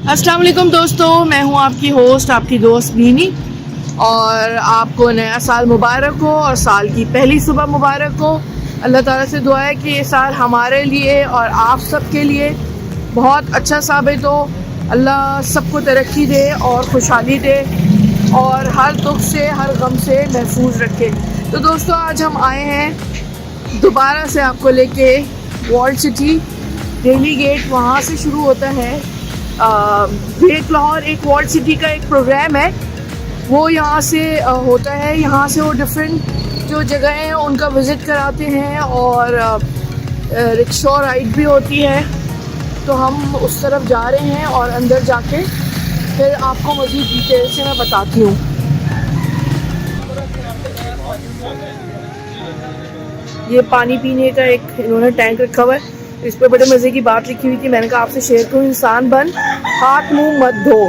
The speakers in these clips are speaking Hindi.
अस्सलाम वालेकुम दोस्तों, मैं हूं आपकी होस्ट, आपकी दोस्त बीनी, और आपको नया साल मुबारक हो और साल की पहली सुबह मुबारक हो। अल्लाह ताला से दुआ है कि ये साल हमारे लिए और आप सब के लिए बहुत अच्छा साबित हो। अल्लाह सबको तरक्की दे और खुशहाली दे और हर दुख से हर गम से महफूज रखे। तो दोस्तों, आज हम आए हैं दोबारा से आपको लेके वॉल्ड सिटी दिल्ली गेट, वहाँ से शुरू होता है बेक लाहौर। एक वॉल्ड सिटी का एक प्रोग्राम है, वो यहाँ से होता है। यहाँ से वो डिफरेंट जो जगह हैं उनका विज़िट कराते हैं और रिक्शा राइड भी होती है। तो हम उस तरफ जा रहे हैं और अंदर जाके फिर आपको मज़ीद डिटेल से मैं बताती हूँ। ये पानी पीने का एक इन्होंने टैंक रखा हुआ है, इस पर बड़े मज़े की बात लिखी हुई थी, मैंने कहा आपसे शेयर करूँ। इंसान बन, हाथ मुंह मत धो।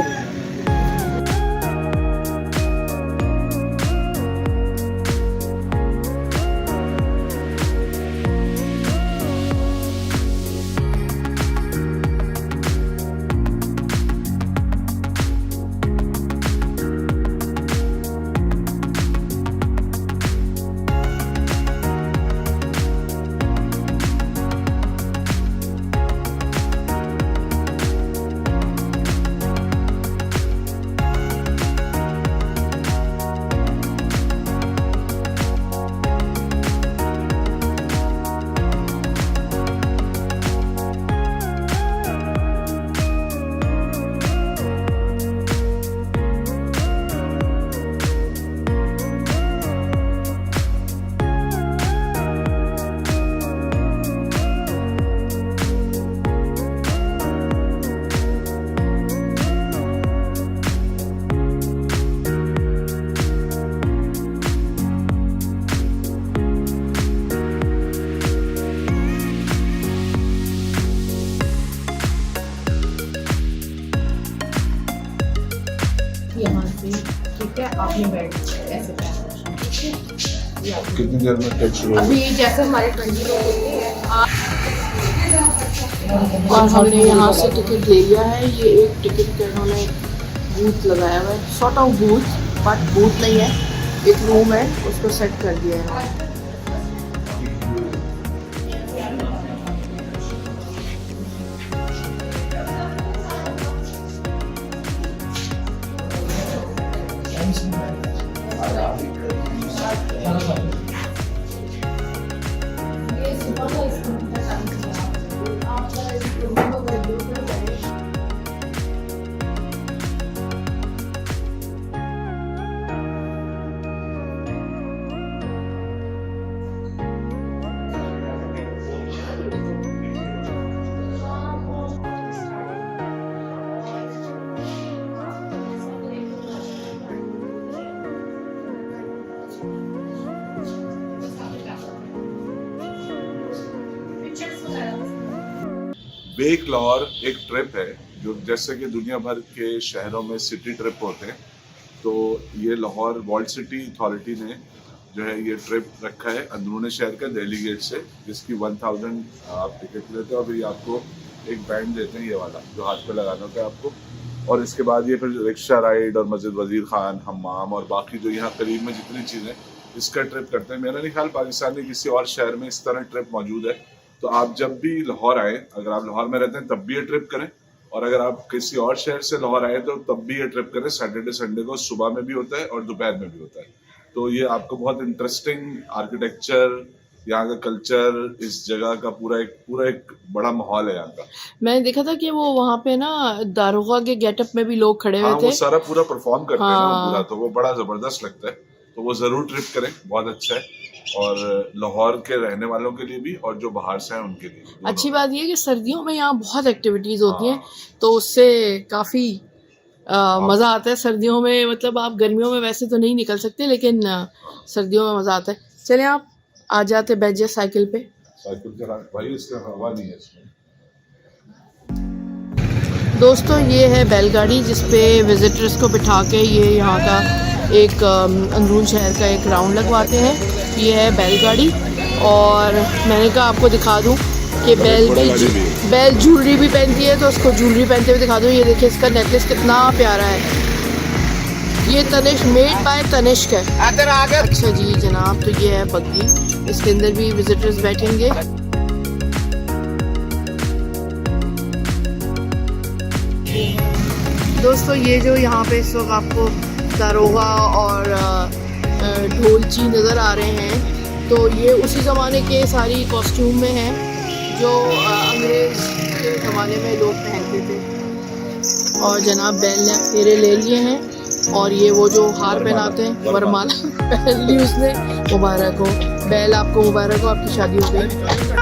यहाँ से ठीक है, आपने बेड ऐसे कितनी देर में टेक शुरू होगा? अभी जैसे हमारे 20 लोग होते हैं और हमने यहाँ से टिकट ले लिया है। ये एक टिकट का इन्होंने बूथ लगाया हुआ है, sort of booth, but booth नहीं है, एक रूम है, उसको सेट कर दिया है इन्होंने। बेक लाहौर एक ट्रिप है जो जैसे कि दुनिया भर के शहरों में सिटी ट्रिप होते हैं, तो ये लाहौर वॉल्ड सिटी अथॉरिटी ने जो है ये ट्रिप रखा है अंदरूनी शहर का दिल्ली गेट से, जिसकी 1000 आप टिकट लेते हो और फिर आपको एक बैंड देते हैं, ये वाला जो हाथ पे लगाना होता है आपको। और इसके बाद ये फिर रिक्शा राइड और मस्जिद वजीर खान, हम्माम और बाकी जो यहाँ करीब में जितनी चीज़ें इसका ट्रिप करते हैं। मेरा नहीं ख्याल पाकिस्तान में किसी और शहर में इस तरह ट्रिप मौजूद है। तो आप जब भी लाहौर आए, अगर आप लाहौर में रहते हैं तब भी ये ट्रिप करें, और अगर आप किसी और शहर से लाहौर आए तो तब भी ये ट्रिप करें। सैटरडे संडे को सुबह में भी होता है और दोपहर में भी होता है। तो ये आपको बहुत इंटरेस्टिंग आर्किटेक्चर, यहाँ का कल्चर, इस जगह का पूरा एक बड़ा माहौल है यहाँ का। मैंने देखा था कि वो वहाँ पे ना दारोगा के गेटअप में भी लोग खड़े हुए हाँ, थे। वो सारा पूरा परफॉर्म करते हैं ना हाँ। पूरा, तो वो बड़ा जबरदस्त लगता है। तो वो जरूर ट्रिप करें, बहुत अच्छा है, और लाहौर के रहने वालों के लिए भी और जो बाहर से हैं उनके लिए भी। अच्छी बात ये है कि सर्दियों में यहाँ बहुत एक्टिविटीज होती हैं, हाँ। तो उससे काफी मजा आता है। सर्दियों में मतलब आप गर्मियों में वैसे तो नहीं निकल सकते, लेकिन सर्दियों में मजा आता है। चलें आप आ जाते, बैठ जाए साइकिल पे। साइकिल चला भाई, इसका हवा नहीं है इसमें। दोस्तों ये है बैलगाड़ी जिसपे विजिटर्स को बिठा के ये यहाँ का एक अंदरून शहर का एक राउंड लगवाते हैं। ये है बैलगाड़ी, और मैंने कहा आपको दिखा दूँ कि बैल ज्वेलरी भी पहनती है, तो उसको ज्वेलरी पहनते हुए दिखा दूँ। ये देखिए इसका नेकलेस कितना प्यारा है। ये तनिष्क, मेड बाय तनिष्क है। अच्छा जी जनाब, तो ये है बग्गी, इसके अंदर भी विजिटर्स बैठेंगे। दोस्तों ये जो यहाँ पे इस वक्त आपको दारोगा और ढोलची नज़र आ रहे हैं, तो ये उसी ज़माने के सारी कॉस्ट्यूम में हैं जो अंग्रेज़ के ज़माने में लोग पहनते थे। और जनाब बैल ने फेरे ले लिए हैं, और ये वो जो हार पहनाते हैं, वरमाला पहन ली उसने। मुबारक हो बैल, आपको मुबारक हो, आपकी शादी हो गई।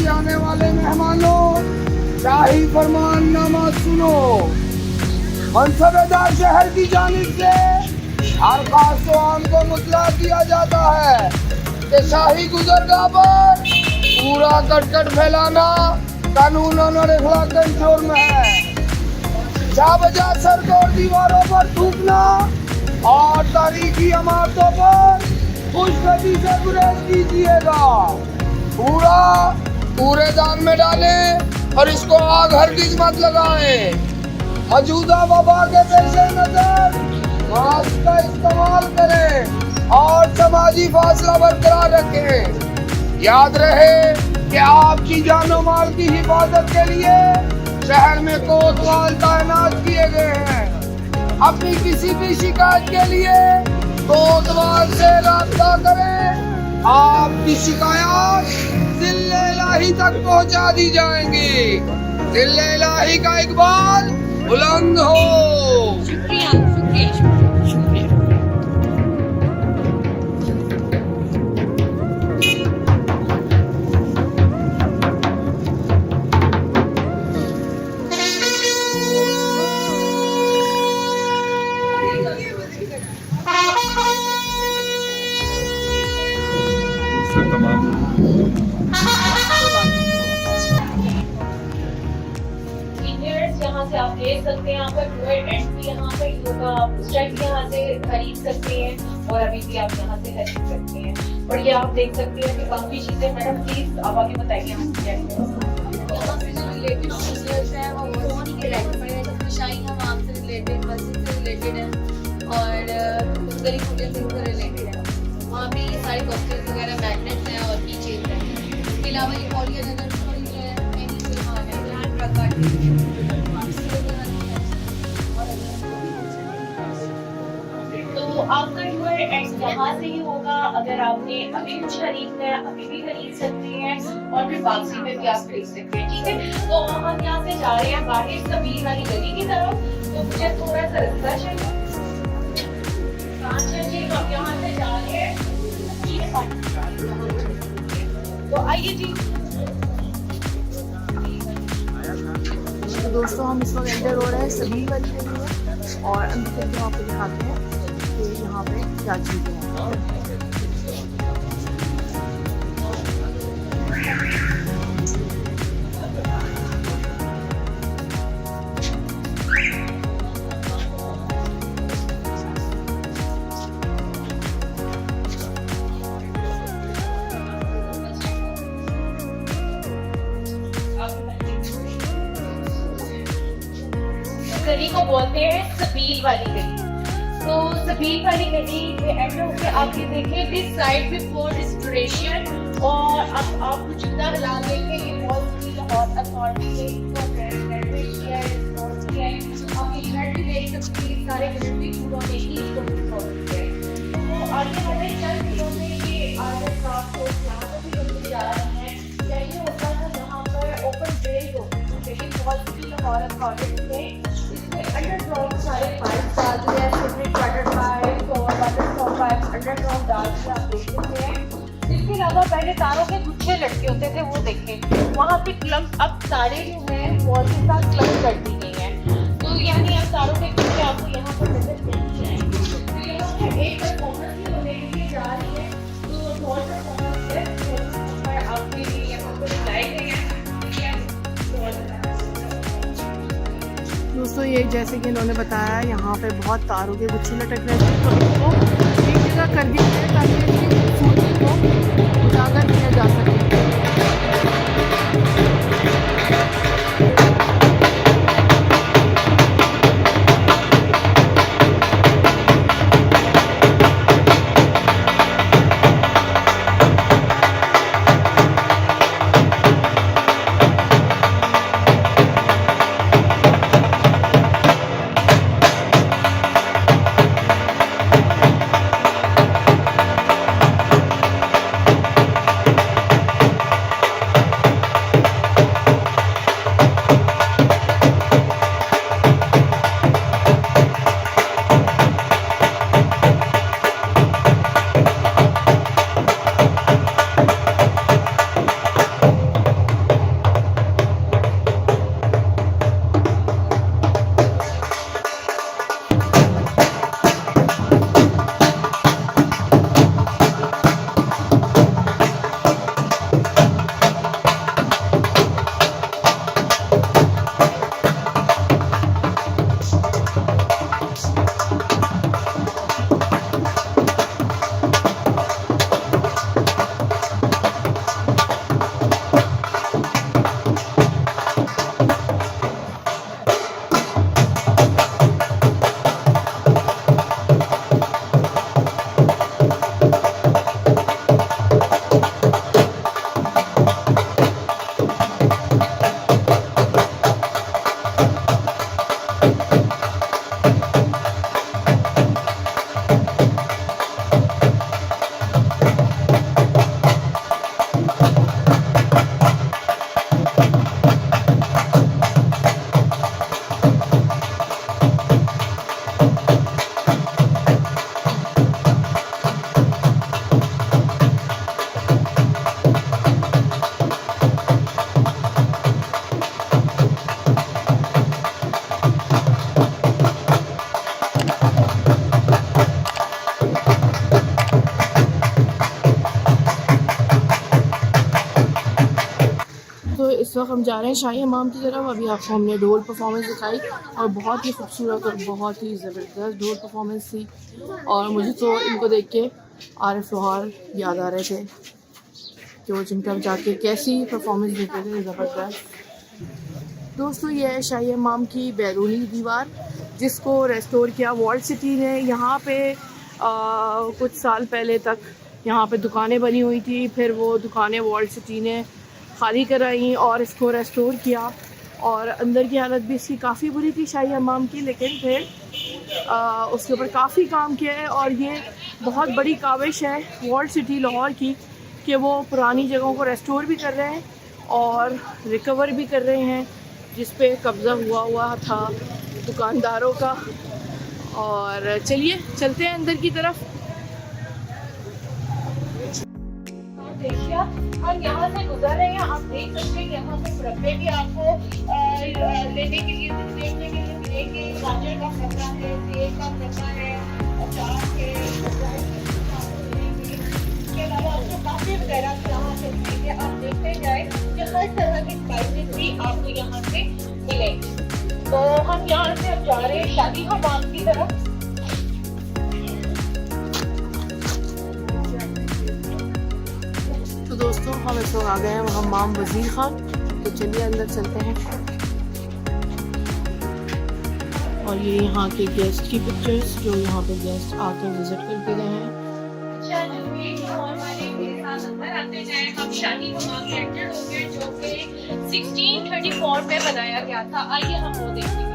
आने वाले मेहमानों, शाही फरमाननामा सुनो। मनसबेदार शहर की जानिब से हर खास आम को मुतला किया जाता है कि शाही गुजरगाह पर पूरा कटकट फैलाना कानूनन और अखलाकन जुर्म है। जाबजा सड़कों और दीवारों पर थूकना और तारीखी इमारतों पर खुशगति से गुरेज कीजिएगा। कूड़ेदान में डालें और इसको आग हरगिज मत लगाएं। मौजूदा वबा के पेश नजर मास्क का इस्तेमाल करें और समाजी फासला बरकरार रखें। याद रहे कि आपकी जानो माल की हिफाजत के लिए शहर में कोतवाल तैनात किए गए हैं। अपनी किसी भी शिकायत के लिए कोतवाल से राब्ता करें। आपकी शिकायत दिल्ले इलाही तक पहुंचा दी जाएंगी। दिल्ले इलाही का इकबाल बुलंद हो। शुक्रिया शुक्रिया शुक्रिया। यहाँ से आप देख सकते हैं, आपका टूर एंड भी यहाँ पे होगा। आप उस टाइम भी यहाँ से खरीद सकते हैं और अभी भी आप यहाँ से खरीद सकते हैं। और ये आप देख सकते हैं कि काफी चीजें। मैडम प्लीज आप आगे बताइए हम क्या यहाँ से जो रिलेटेड फीचर्स है वो बहुत ही रिलेटेड, शाही हमाम से रिलेटेड, मस्जिद से रिलेटेड है और गली होटल से रिलेटेड है। वहाँ पे ये सारे बॉक्सेस वगैरह मैग्नेट्स हैं और की चेन है। इसके अलावा ये पॉलियर नजर स्टोरेज है, एनी सामान है, हैंड रखा तो आपका टूर एंड यहाँ से ही होगा। अगर आपने अभी कुछ खरीदना है अभी भी खरीद सकते हैं और फिर वापसी में भी आप खरीद सकते हैं, ठीक है। तो हम यहाँ से जा रहे हैं बाहर सबील वाली गली की तरफ, तो मुझे थोड़ा सा रास्ता चाहिए। हम यहाँ से जा रहे हैं, तो आइए जी। तो दोस्तों हम इस वक्त एंटर हो रहे हैं सबील वाली गली में और अंदर से आपको दिखाते हैं कि यहाँ पे क्या चीज़ें हैं। गली को बोलते हैं सबील वाली गली। तो सबील वाली गली में एंटर होकर आप ये देखें दिस साइड पे फॉर रिस्टोरेशन, और अब आपको जितना हिला देंगे ये वॉल की लाहौर अथॉरिटी ने इसको रेनोवेट किया है, रिस्टोर किया है। आप ये घर भी देख सकते हैं, सारे घर भी उन्होंने ही इसको रिस्टोर किया है। तो आगे हमें चंद दिनों में ये आर्ट एंड क्राफ्ट को यहाँ पर भी होने जा रहे हैं। पहले होता था यहाँ पर ओपन ड्रेन होती थी, लेकिन वॉल की लाहौर अथॉरिटी ने अंडरग्राउंड सारे पाइप डाल दिए हैं, सीवरेज वाटर पाइप और वाटर फ्लो पाइप अंडरग्राउंड डाल के आप देख सकते हैं। इसके अलावा पहले तारों के गुच्छे लटके होते थे, वो देखें वहाँ पे क्लम्प, अब तारे जो हैं वॉल के साथ क्लम्प कर दी गई हैं। तो यानी अब तारों के गुच्छे आपको यहाँ पर नजर नहीं आएंगे। तो यहाँ पर एक परफॉर्मेंस भी होने के लिए जा रही है, तो बहुत परफॉर्मेंस है आपके लिए यहाँ पर बुलाए गए हैं। दोस्तों ये जैसे कि इन्होंने बताया यहाँ पे बहुत तारों के गुच्छे लटक रहे थे, तो इनको एक जगह कर दिया है ताकि इसकी खूबसूरती को उजागर किया जा सके। इस वक्त हम जा रहे हैं शाही हमाम की तरफ। अभी आपको हमने ढोल परफॉर्मेंस दिखाई और बहुत ही खूबसूरत और बहुत ही ज़बरदस्त ढोल परफॉर्मेंस थी, और मुझे तो इनको देख के आरिफ लोहार याद आ रहे थे कि वो जिनका जाके कैसी परफॉर्मेंस देते थे, ज़बरदस्त। दोस्तों ये है शाही हमाम की बैरूनी दीवार जिसको रेस्टोर किया वॉल्ट सिटी ने। यहाँ पे कुछ साल पहले तक यहाँ पे दुकानें बनी हुई थी, फिर वो दुकानें वॉल्ट सिटी ने खाली कराई और इसको रेस्टोर किया, और अंदर की हालत भी इसकी काफ़ी बुरी थी शाही हमाम की, लेकिन फिर उसके ऊपर काफ़ी काम किया है। और ये बहुत बड़ी काविश है वॉल्ड सिटी लाहौर की कि वो पुरानी जगहों को रेस्टोर भी कर रहे हैं और रिकवर भी कर रहे हैं जिस पे कब्ज़ा हुआ था दुकानदारों का। और चलिए चलते हैं अंदर की तरफ। देखिए हम यहाँ से गुजर रहे हैं, आप देख सकते हैं यहाँ पे मुरब्बे भी आपको लेने के लिए देखने के लिए मिलेंगे। गाजर का कपड़ा है, सेब का कपड़ा है, अचार है, इसके अलावा आपको काफी वगैरह यहाँ से मिलेंगे। आप देखते जाए कि हर तरह की स्पाइसेस भी आपको यहाँ से मिलेंगी। तो हम यहाँ से अब जा रहे हैं शादी हमाम की तरफ। तो दोस्तों हम इस वक्त आ गए हैं हमाम वजीर खान, तो चलिए अंदर चलते हैं। और ये यहाँ के गेस्ट की पिक्चर्स जो यहाँ पे गेस्ट आकर विजिट करके गए हैं। अच्छा जो ये लाहौर वाले मेरे साथ अंदर आते जाए, हम शादी हमाम एंटर हो गए जो कि 1634 में बनाया गया था। आइए हम वो देखते हैं।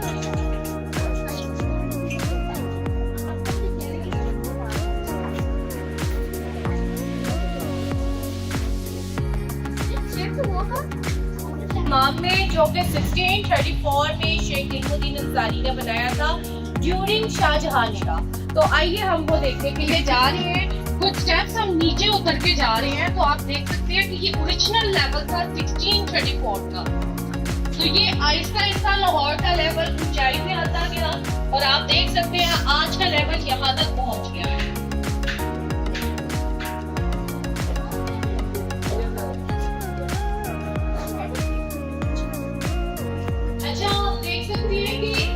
हमाम में जो कि 1634 में शेख निजामुद्दीन अंसारी ने बनाया था ड्यूरिंग शाहजहां शाह। तो आइए हम वो देखने के लिए जा रहे हैं। कुछ स्टेप्स हम नीचे उतर के जा रहे हैं, तो आप देख सकते हैं कि ये ओरिजिनल लेवल था 1634 का। तो ये आहिस्ता आहिस्ता लाहौर का लेवल ऊंचाई में आता गया और आप देख सकते हैं आज का लेवल यहाँ तक पहुंच गया है।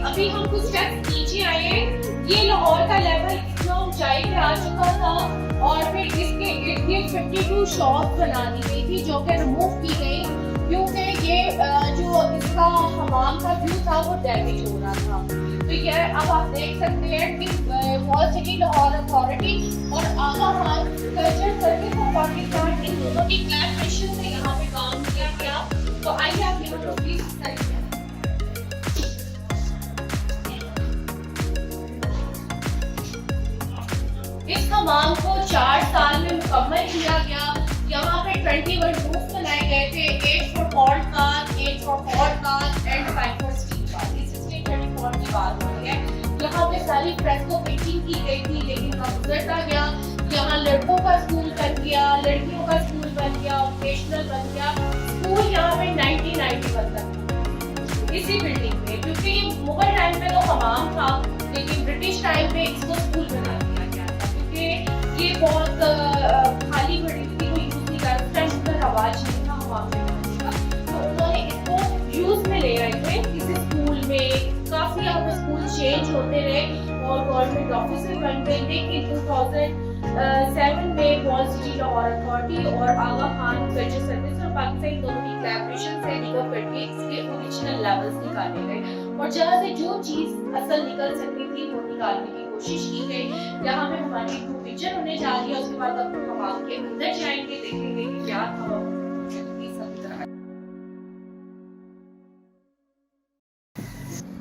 अभी हम कुछ स्टेप्स नीचे आए हैं। ये लाहौर का लेवल इतना ऊंचाई पे आ चुका था और फिर इसके इर्द गिर्द 52 शॉप्स बना दी गई थी जो कि रिमूव की गई क्योंकि ये जो इसका हमाम का व्यू था वो डैमेज हो रहा था। तो ये अब आप देख सकते हैं कि वॉल्ड सिटी लाहौर अथॉरिटी और Aga Khan culture service of Pakistan इन दोनों की कोलैबोरेशन से यहाँ पे काम किया गया। तो आइए आप यहाँ पर प्लीज करें। इस हमाम को 4 साल में मुकम्मल किया गया। यहाँ पे 21 रूम्स बनाए गए थे, 8 for hot bath, 8 for hot bath and 5 for steam bath. ये 1634 की बात हो रही है। यहाँ पे सारी फ्रेस्को पेंटिंग की गई थी, लेकिन कब गुजरता गया यहाँ लड़कों का स्कूल बन गया, लड़कियों का स्कूल बन गया, वोकेशनल बन गया। स्कूल यहाँ पे 1991 तक इसी बिल्डिंग में, क्योंकि ये मुगल टाइम पे तो हमाम था लेकिन ब्रिटिश टाइम पे इसको स्कूल बना दिया। ये बहुत खाली पड़ी थी, कोई यूज नहीं कर सकता, इसका रवाज नहीं था हमाम में का। तो उन्होंने इसको यूज में ले रहे थे किसी स्कूल में। काफी अब स्कूल चेंज होते रहे और गवर्नमेंट ऑफिस बन गए, लेकिन 2007 में वॉल्ड सिटी लाहौर अथॉरिटी और आगा खान कल्चर सर्विस और पाकिस्तान दोनों की कोलैबोरेशन से रिकवर करके इसके ओरिजिनल लेवल्स निकाले गए और जहाँ से जो चीज असल निकल सकती थी वो निकालने की कोशिश की गई। यहाँ पे हमारी 2 पिक्चर होने जा रही है, उसके बाद अब हम आपके अंदर जाएंगे, देखेंगे कि क्या था सब तरह।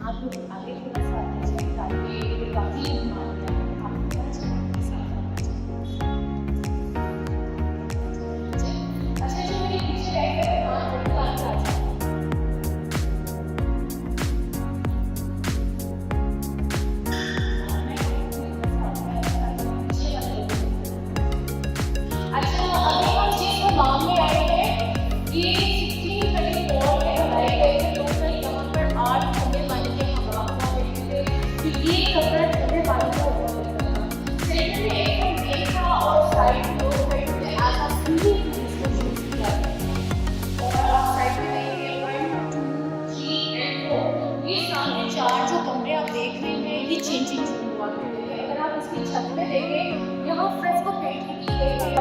आप लोग आगे थोड़ा सा आते हैं ताकि काफी अच्छा जो मेरी पिक्चर है चेंजिंग हुआ। अगर आप इसकी छत में देखें यहाँ फ्रेस्को पेंटिंग की गई है,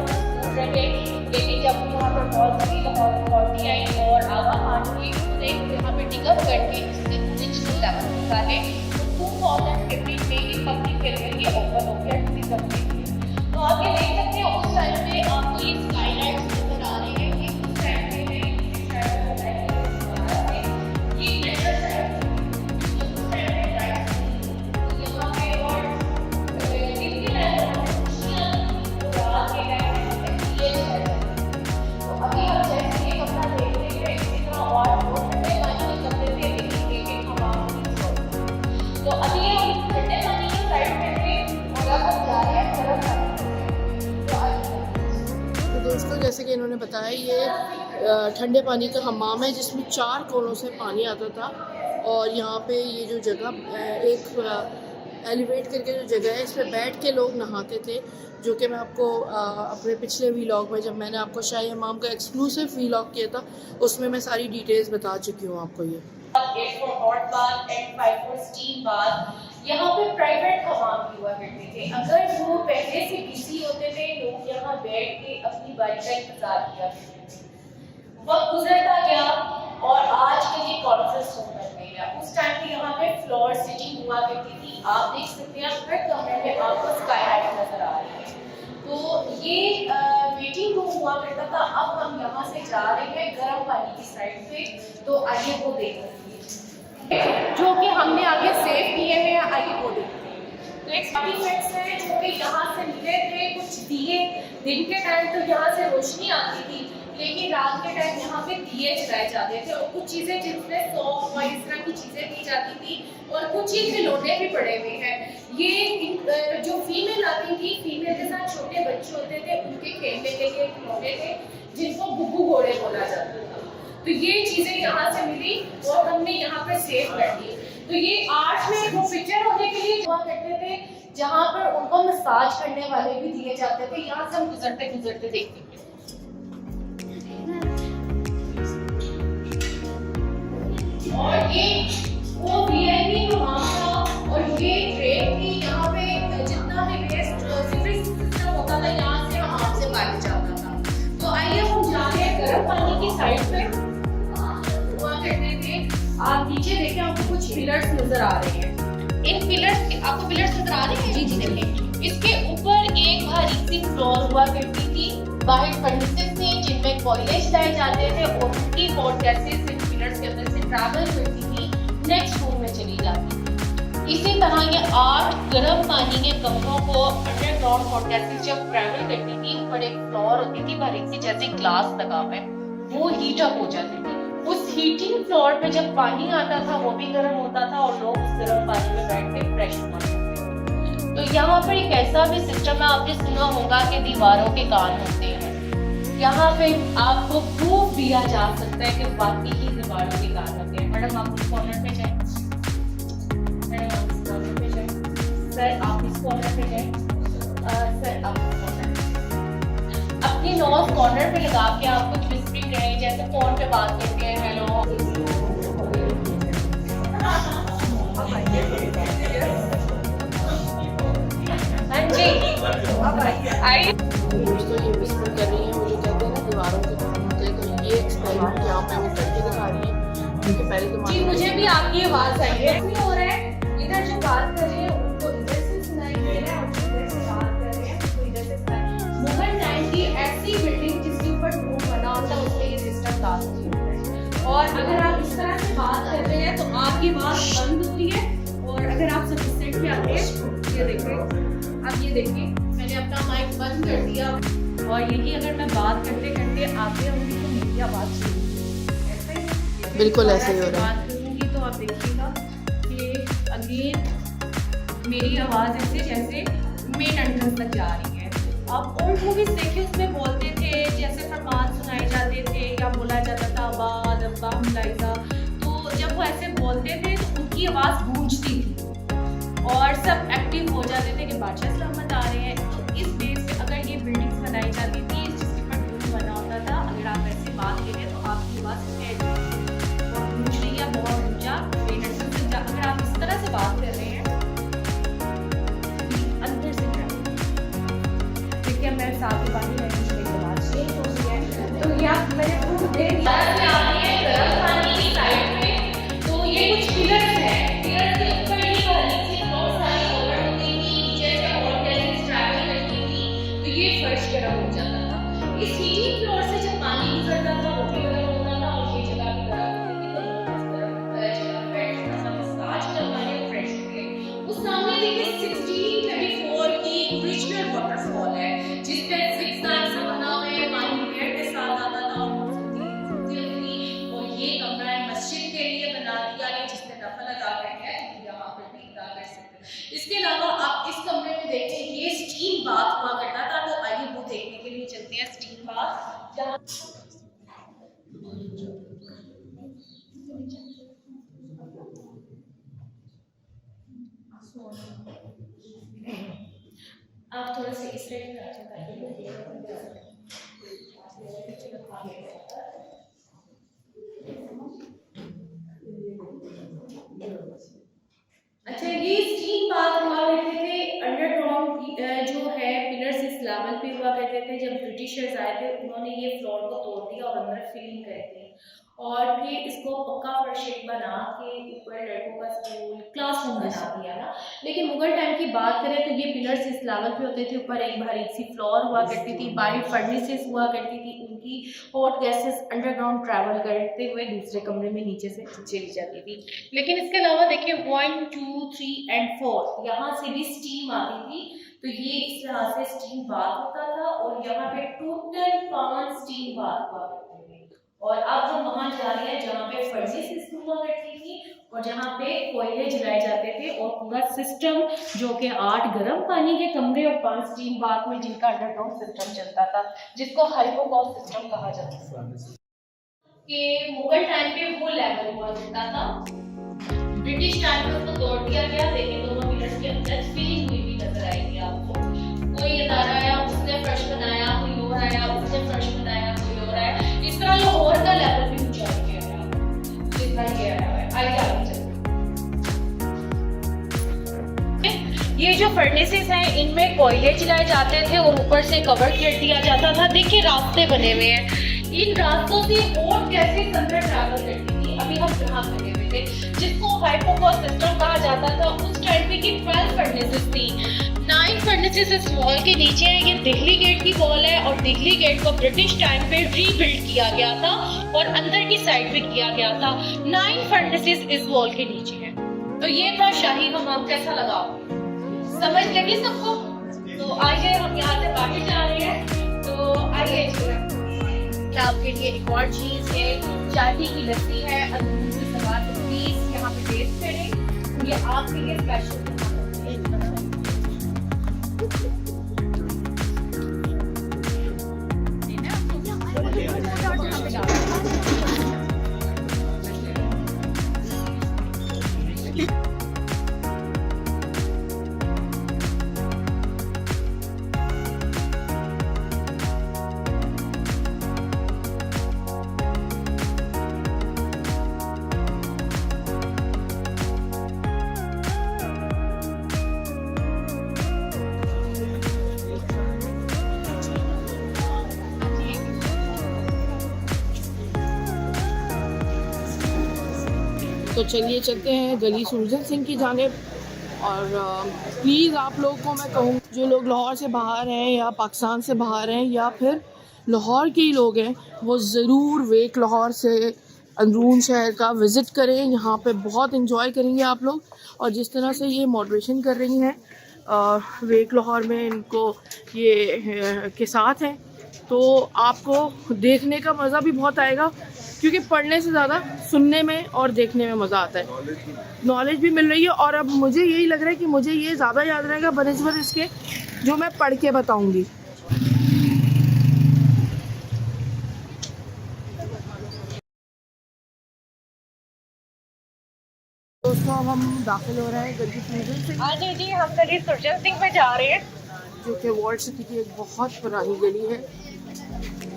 लेकिन जब यहाँ पर वॉल्ड सिटी लाहौर अथॉरिटी आई और आगा खान ने यहाँ पे टिकअप करके इससे ओरिजिनल लेवल निकाले तो 2015 में ये पब्लिक के लिए ये ओपन हो गया टूरिज्म के लिए। तो आप ये देख सकते हैं उस टाइम पे आपको ये स्काईलाइट्स नजर आ रहे हैं कि उस टाइम पे तो अभी हम ठंडे पानी की साइड में थे और अब हम जा रहे हैं गर्म पानी में। तो आइए। तो दोस्तों जैसे कि इन्होंने बताया, ये ठंडे पानी का हमाम है जिसमें 4 कोनों से पानी आता था। और यहाँ पे ये जो जगह एक एलिवेट करके जो जगह है, इस पर बैठ के लोग नहाते थे, जो कि मैं आपको अपने पिछले व्लॉग में, जब मैंने आपको शाही हमाम का एक्सक्लूसिव व्लॉग किया था, उसमें मैं सारी डिटेल्स बता चुकी हूँ आपको। ये 8 for hot bath and 5 for steam bath। यहाँ पे प्राइवेट हमाम भी हुआ करते थे। अगर वो पहले से बिजी होते थे, लोग यहाँ बैठ के अपनी बारी का इंतजार किया करते थे। वक्त गुजरता गया और आज के लिए कॉन्फ्रेंस रूम बन गया। उस टाइम पे यहाँ पे फ्लोर सीटिंग हुआ करती थी। आप देख सकते हैं हर कमरे में आपको स्काई लाइट नजर आ रही है। तो ये वेटिंग रूम हुआ करता था। अब हम यहाँ से जा रहे हैं गर्म पानी की साइड पे, तो आइए वो देख लेंगे जो कि हमने आगे सेव किए हुए हैं। आइए वो देखते हैं। तो एक आर्टिफैक्ट्स है जो कि यहाँ से मिले थे, कुछ दिए। दिन के टाइम तो यहाँ से रोशनी आती थी, लेकिन रात के टाइम यहाँ पे दिए जलाए जाते थे। और कुछ चीज़ें जिसमें सौंफ और इस तरह की चीज़ें दी जाती थी, और कुछ ही खिलौने भी पड़े हुए हैं। ये जो फीमेल आती थी, फीमेल के साथ छोटे बच्चे होते थे, उनके खेलने के लिए खिलौने थे जिनको गुग्गू घोड़े बोला जाता था। तो ये चीज़ें यहाँ से मिली और हमने यहाँ पर सेव कर दी। तो ये आर्ट में वो पिक्चर होने के लिए हुआ करते थे, जहाँ पर उनको मसाज करने वाले भी दिए जाते थे। यहाँ से हम गुजरते गुजरते देखते थे। और ये वो वीआईपी हमाम था, और ये ट्रेन थी। यहाँ पे जितना भी वेस्ट सीवरेज सिस्टम होता था, यहाँ से हमाम से पाया जाता था। तो आइए हम जा रहे हैं गर्म पानी की साइड पे। हुआ करते थे, आप नीचे देखें, आपको कुछ पिलर्स नजर आ रहे हैं। इन पिलर्स, आपको पिलर्स नजर आ रहे हैं? जी जी देखें। इसके ऊपर एक भारी सी फ्लोर हुआ करती थी। बाहर फर्नीचर थे जिनमें कोयले जलाए जाते थे, और उनकी हॉट गैसेस इन पिलर्स के अंदर से ट्रैवल करती थी, नेक्स्ट रूम में चली जाती थी। इसी तरह ये 8 गर्म पानी के कमरों को अंडरग्राउंड हॉट गैसेस जब ट्रैवल करती थी, ऊपर एक फ्लोर होती थी बारीक सी, जैसे ग्लास लगा हुआ है, वो हीट अप हो जाती थी। उस हीटिंग फ्लोर पे जब पानी आता था, वो भी गर्म होता था, और लोग उस गर्म पानी में बैठ के फ्रेश हुआ करते थे। तो यहाँ पर एक ऐसा भी सिस्टम है, आपने सुना होगा कि दीवारों के कान होते हैं। यहाँ पे आपको प्रूफ दिया जा सकता है कि वाकई ही दीवारों के कान होते हैं। मैडम आप इस कॉर्नर पे जाएं। मैडम आप इस कॉर्नर पे जाएं। सर आप इस कॉर्नर पे जाएं। सर आप इस कॉर्नर पे। अपनी नोज कॉर्नर पे लगा के आप कुछ विस्परिंग करें, जैसे फोन पे बात करते हैं, हेलो। हाँ जी आइए। दोस्तों ये विस्पर कर रही है, मुझे कहते हैं ना दीवारों के काम होते हैं। तो ये एक्सपेरिमेंट यहाँ पे वो करके दिखा रही है, क्योंकि पहले तो जी मुझे भी आपकी आवाज आई है। नहीं हो रहा है, इधर जो बात कर रहे हैं उनको इधर से सुनाई दे रहा है, और इधर से बात कर रहे हैं तो इधर से सुनाई। मुगल टाइम की ऐसी बिल्डिंग जिसके ऊपर रूम बना होता है, उसमें ये सिस्टम लाजमी होता है। और अगर आप इस तरह से बात कर रहे हैं तो आपकी बात बंद हो रही है, और अगर आप सफिशिएंट पे आते हैं, ये देखिए, आप ये देखिए, मैंने अपना माइक बंद कर दिया, और यही अगर मैं बात करते करते आगे होंगी तो मेरी आवाज ऐसे ही बिल्कुल ऐसे ही हो रहा है। बात करूंगी तो आप देखिएगा कि अगेन मेरी आवाज ऐसे जैसे मेन एंट्रेंस तक जा रही है। आप ओल्ड मूवीज देखिए, उसमें बोलते थे जैसे फरमान सुनाए जाते थे, या बोला जाता था आबाद अब्बा मुलाइजा। तो जब वो ऐसे बोलते थे तो उनकी आवाज गूंजती थी, और सब एक्टिव हो जाते थे कि बादशाह सलामत आ रहे हैं। तो इस बेस पे अगर ये बिल्डिंग्स बनाई जाती थी जिसके ऊपर रूम बना होता था, अगर आप ऐसे बात करें तो आपकी बात बहुत गूंज रही है, बहुत ऊंचा। अगर आप इस तरह से बात कर रहे हैं अंदर से देखिए, मेरे साथ ही बात है, आवाज चेंज हो रही है। तो ये आप मैंने प्रूफ दे दिया गर्म पानी की साइड में। तो ये कुछ पिलर्स हैं, पिलर्स के ऊपर ही फर्श गर्म हो जाता था। इस हीटिंग फ्लोर से जब पानी गुजरता था, वो भी गर्म होता था, और ये जगह भी गर्म होती थी। तो जगह फ्रेश मसाज करवाने फ्रेश हुए। उस सामने देखिए 1624 की ओरिजिनल वाटरफॉल है, जिसपे 6 लाख से बना हुआ है, पानी पेड़ के साथ आता था, और इसके अलावा आप इस कमरे में देखें, ये स्टीम बाथ हुआ करता था, तो आइए वो देखने के लिए चलते हैं स्टीम बाथ। जहाँ आप थोड़ा सा इस साइड में अच्छा, ये स्टीम बाथ हुआ करते थे अंडरग्राउंड, जो है पिलर्स इस लेवल पे हुआ करते थे। जब ब्रिटिशर्स आए थे उन्होंने ये फ्लोर को तोड़ दिया और अंदर फिलिंग कर दी और फिर इसको पक्का फर्श बना के ऊपर लड़कों का स्कूल क्लासरूम बना दिया ना। लेकिन मुगल टाइम की बात करें तो ये पिलर्स इस लेवल पे होते थे, ऊपर एक बारीक सी फ्लोर हुआ करती थी, बारीक फर्नेसेस हुआ करती थी, उनकी हॉट गैसेस अंडरग्राउंड ट्रैवल करते हुए दूसरे कमरे में नीचे से चली जाती थी। लेकिन इसके अलावा देखिए 1, 2, 3 और 4 यहाँ से भी स्टीम आती थी, तो ये इस तरह से स्टीम बाथ होता था और यहाँ पे टोटल 5 स्टीम बाथ हुआ करते थे। और अब हम वहाँ जा रहे हैं जहाँ पे फर्नेसेस हुआ करती थी और जहाँ पे कोयले जलाए जाते थे और पूरा सिस्टम जो कि 8 गर्म पानी के कमरे और 5 स्टीम बाथ में जिनका अंडरग्राउंड सिस्टम चलता था, जिसको हाइपोकॉक सिस्टम कहा जाता था। कि मुगल टाइम पे वो लेवल हुआ करता था, ब्रिटिश टाइम पे उसको तोड़ दिया गया। लेकिन दोनों पिलर्स के अंदर फिलिंग हुई भी नजर आएगी आपको। कोई अदारा आया उसने फर्श बनाया, कोई और आया उसने फर्श बनाया, कोई और आया, इस तरह लाहौर का लेवल भी ऊंचा किया गया जितना किया गया है। आइए आगे चलते हैं। ये जो फर्नेसेस हैं इनमें कोयले जलाए जाते थे और ऊपर से कवर कर दिया जाता था। देखिए रास्ते बने हुए हैं, इन रास्तों से और कैसे अंदर ट्रैवल करती थी। अभी हम यहाँ खड़े हुए थे जिसको हाइपोकॉक सिस्टम कहा जाता था। उस टाइम पे की 12 फर्नेसेस थी, 9 फर्नेसेस इस वॉल के नीचे है। ये दिल्ली गेट की वॉल है और दिल्ली गेट को ब्रिटिश टाइम पे रीबिल्ड किया गया था और अंदर की साइड पे किया गया था। 9 फर्नेसेस इस वॉल के नीचे है। तो ये था शाही हमाम। कैसा लगा, समझ लगी सबको? तो आइए हम यहाँ से बाहर जा रहे हैं। तो आइए आपके लिए एक और चीज है, चाटी की लस्सी है, अंदरूनी से सवाल तो प्लीज यहाँ पे टेस्ट करें, ये आपके लिए स्पेशल। तो चलिए चलते हैं गली सुरजन सिंह की जानिब। और प्लीज़ आप लोग को मैं कहूँ, जो लोग लाहौर से बाहर हैं या पाकिस्तान से बाहर हैं या फिर लाहौर के ही लोग हैं, वो ज़रूर वेक लाहौर से अंदरून शहर का विज़िट करें। यहाँ पे बहुत इंजॉय करेंगे आप लोग। और जिस तरह से ये मॉडरेशन कर रही हैं वेक लाहौर में, इनको ये के साथ हैं, तो आपको देखने का मज़ा भी बहुत आएगा, क्योंकि पढ़ने से ज़्यादा सुनने में और देखने में मज़ा आता है। नॉलेज भी मिल रही है। और अब मुझे यही लग रहा है कि मुझे ये ज़्यादा याद रहेगा बनिस्बत इसके जो मैं पढ़ के बताऊँगी। दोस्तों अब हम दाखिल हो रहे हैं गली सुरजन सिंह। हाँ जी, हम गली सुरजन सिंह में जा रहे हैं, जो कि वॉल्ड सिटी की एक बहुत पुरानी गली है।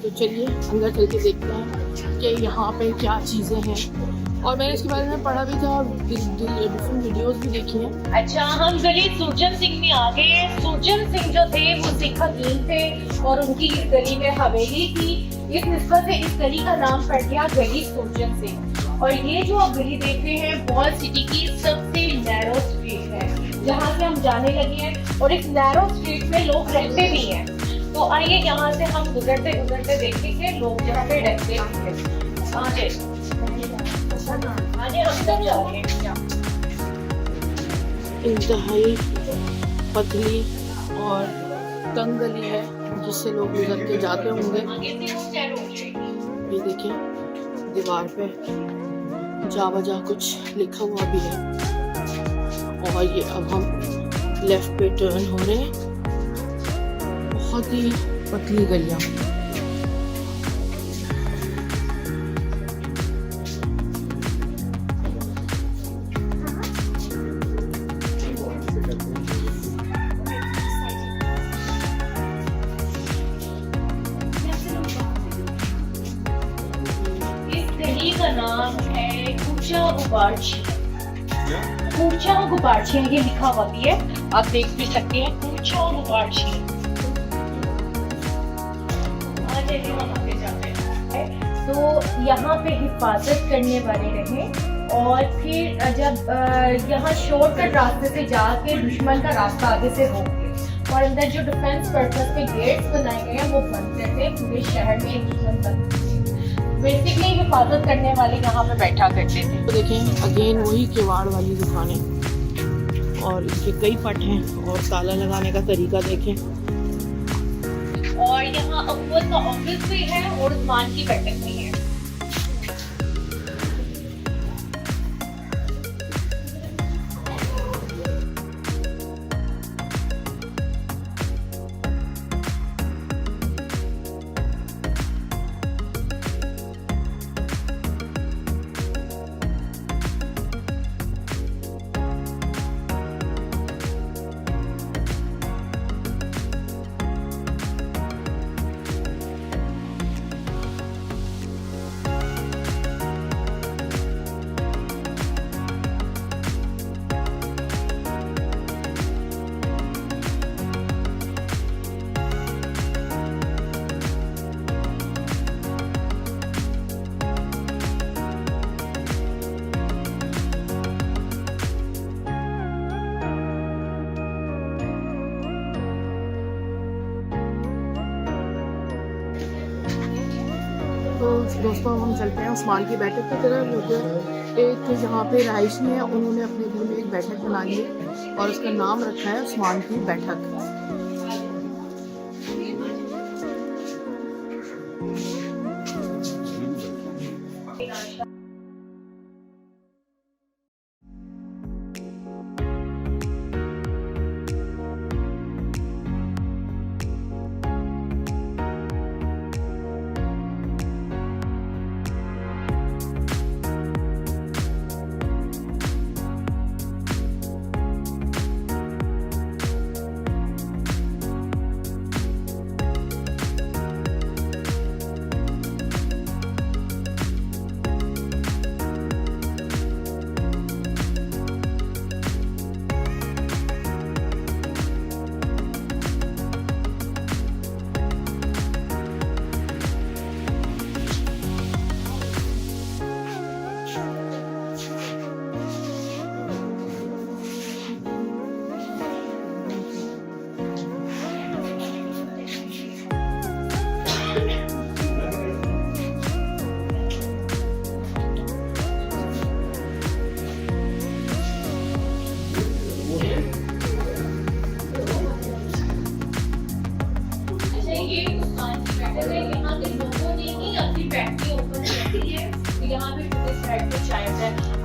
तो चलिए अंदर चल के देखते हैं कि यहाँ पे क्या चीज़ें हैं। और मैंने इसके बारे में पढ़ा भी था और डिफरेंट वीडियोस भी देखी हैं। अच्छा, हम गली सुरजन सिंह में आ गए हैं। सुरजन सिंह जो थे वो सिख हकीम थे और उनकी इस गली में हवेली थी। इस निस्बत से इस गली का नाम पड़ गया गली सुरजन सिंह। और ये जो आप गली देख रहे हैं वॉल्ड सिटी की सबसे नैरो स्ट्रीट है, जहाँ से हम जाने लगे हैं। और इस नैरो स्ट्रीट में लोग रहते भी हैं। तो आइए यहाँ से हम गुजरते गुजरते देखेंगे लोग यहाँ पे रहते हैं। आगे हम सब जा रहे हैं। इंतहाई पतली और तंग गली है जिससे लोग गुजर के जाते होंगे। ये देखिए दीवार पे जा बजा कुछ लिखा हुआ भी है। और ये अब हम लेफ्ट पे टर्न हो रहे हैं, बहुत ही पतली गलियां। इस गली का नाम है कूचा गुबारछी। कूचा गुबारछी ये लिखा हुआ भी है, आप देख भी सकते हैं, कूचा गुबारछी। हम आगे जाते हैं। तो यहाँ पे हिफाजत करने वाले रहे, और फिर जब यहाँ शॉर्टकट रास्ते से जाके दुश्मन का रास्ता आगे से रोक के, और अंदर जो डिफेंस पर्पस पे गेट्स बनाए गए हैं वो बंद करते, पूरे शहर में दुश्मन बंद। बेसिकली हिफाजत करने वाले यहाँ पे बैठा करते थे। तो देखें अगेन वही किवाड़ वाली दुकानें, और इसके कई पट हैं, और ताला लगाने का तरीका देखें। और यहाँ अव्वल का ऑफिस भी है और उस्मान की बैठक भी है। तो दोस्तों हम चलते हैं उस्मान की बैठक की तरफ। जो एक यहाँ पे रहायशी हैं, उन्होंने अपने घर में एक बैठक बना ली है और उसका नाम रखा है उस्मान की बैठक।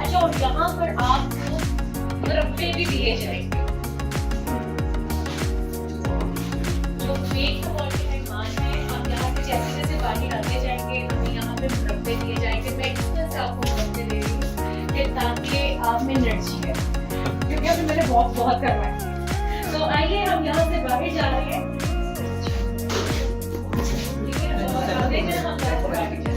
अच्छा, और यहाँ पर आपको मुरब्बे भी दिए जाएंगे। जो पेट का मेहमान है, आप यहाँ पे जैसे जैसे बाहर आते जाएंगे, हमें यहाँ पे मुरब्बे दिए जाएंगे। मैं इस तरह से आपको मुरब्बे दे रही हूँ कि ताकि आप में एनर्जी है, क्योंकि अभी मैंने बहुत करवाई है। तो आइए हम यहाँ से बाहर जा रहे हैं। ठीक है, और आगे जो हम बाहर जा रहे हैं।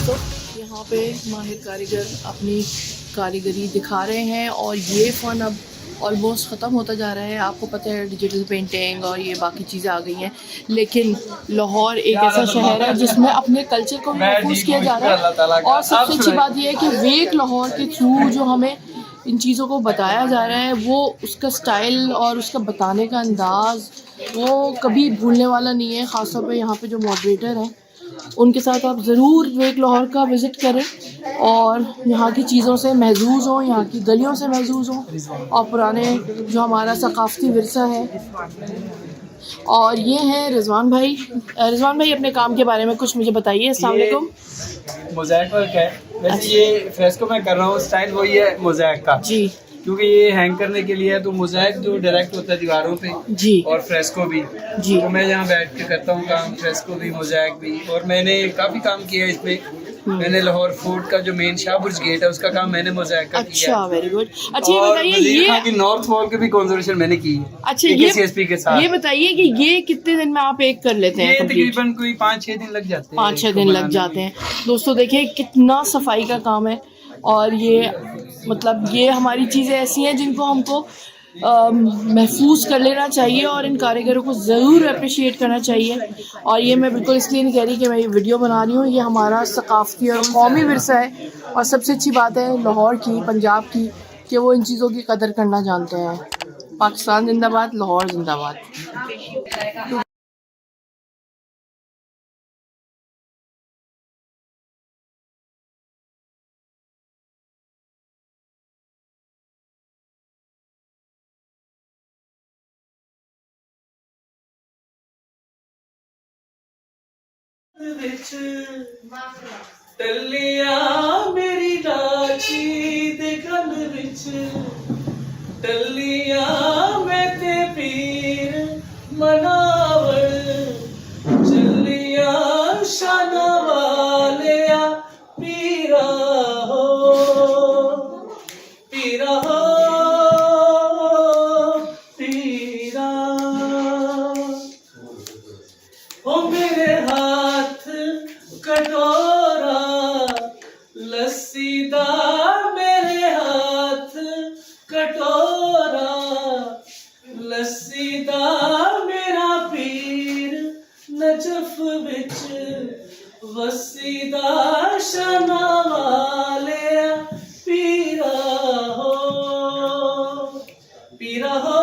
दोस्तों, यहाँ पे माहिर कारीगर अपनी कारीगरी दिखा रहे हैं और ये फ़न अब ऑलमोस्ट ख़त्म होता जा रहा है। आपको पता है डिजिटल पेंटिंग और ये बाकी चीज़ें आ गई हैं, लेकिन लाहौर एक ऐसा शहर है जिसमें अपने कल्चर को भी महफूज किया जा रहा है। और सबसे अच्छी बात यह है कि वेक लाहौर के थ्रू जो हमें इन चीज़ों को बताया जा रहा है, वो उसका स्टाइल और उसका बताने का अंदाज़ वो कभी भूलने वाला नहीं है। ख़ासतौर पर यहाँ पे जो मॉडरेटर हैं उनके साथ आप ज़रूर वेक लाहौर का विज़िट करें और यहाँ की चीज़ों से महजूज़ हों, यहाँ की गलियों से महजूज़ हों और पुराने जो हमारा सकाफ़ती विरसा है। और ये हैं रिजवान भाई। रिजवान भाई, अपने काम के बारे में कुछ मुझे बताइए। अस्सलाम वालेकुम। मोज़ैक वर्क है वैसे। ये फ्रेस्को मैं कर रहा हूँ, स्टाइल वही है मोज़ैक का जी, क्योंकि ये हैंग करने के लिए है। तो मोज़ैक जो डायरेक्ट होता है दीवारों पे जी, और फ्रेस्को भी जी। तो मैं यहाँ बैठ के करता हूँ काम, फ्रेस्को भी मोज़ैक भी। और मैंने काफ़ी काम किया है इसमें। मैंने लाहौर फोर्ट का जो मेन शाहबुर्ज गेट है उसका काम मैंने मोज़ैक का किया अच्छा, वेरी गुड। अच्छा, ये और बताइए, वज़ीर ये खान की नॉर्थ वॉल की भी कंजर्वेशन मैंने की है। अच्छा, AKCSP के साथ। ये बताइए कि ये कितने दिन में आप एक कर लेते हैं? ये complete? तकरीबन कोई 5-6 दिन लग जाते हैं। 5-6 दिन लग जाते हैं। दोस्तों देखिए कितना सफाई का काम है। और ये मतलब ये हमारी चीज़ें ऐसी हैं जिनको हमको महफूज कर लेना चाहिए और इन कारीगरों को ज़रूर अप्रिशिएट करना चाहिए। और ये मैं बिल्कुल इसलिए नहीं कह रही कि मैं ये वीडियो बना रही हूँ, ये हमारा सकाफ़ती और कौमी विरसा है। और सबसे अच्छी बात है लाहौर की, पंजाब की, कि वो इन चीज़ों की कदर करना जानते हैं। पाकिस्तान जिंदाबाद, लाहौर जिंदाबाद। टल्लिया मेरी राची दे गल विच, टल्लिया मैं ते पीर मनावण, चलिया शाना वालिया पीरा हो, पीरा हो, पीरा हो। मेरे हाथ कटोरा लस्सी दा, मेरे हाथ कटोरा लस्सी दा, मेरा पीर नजफ विच वसी दा, शना वाले पीरा हो, पीरा हो,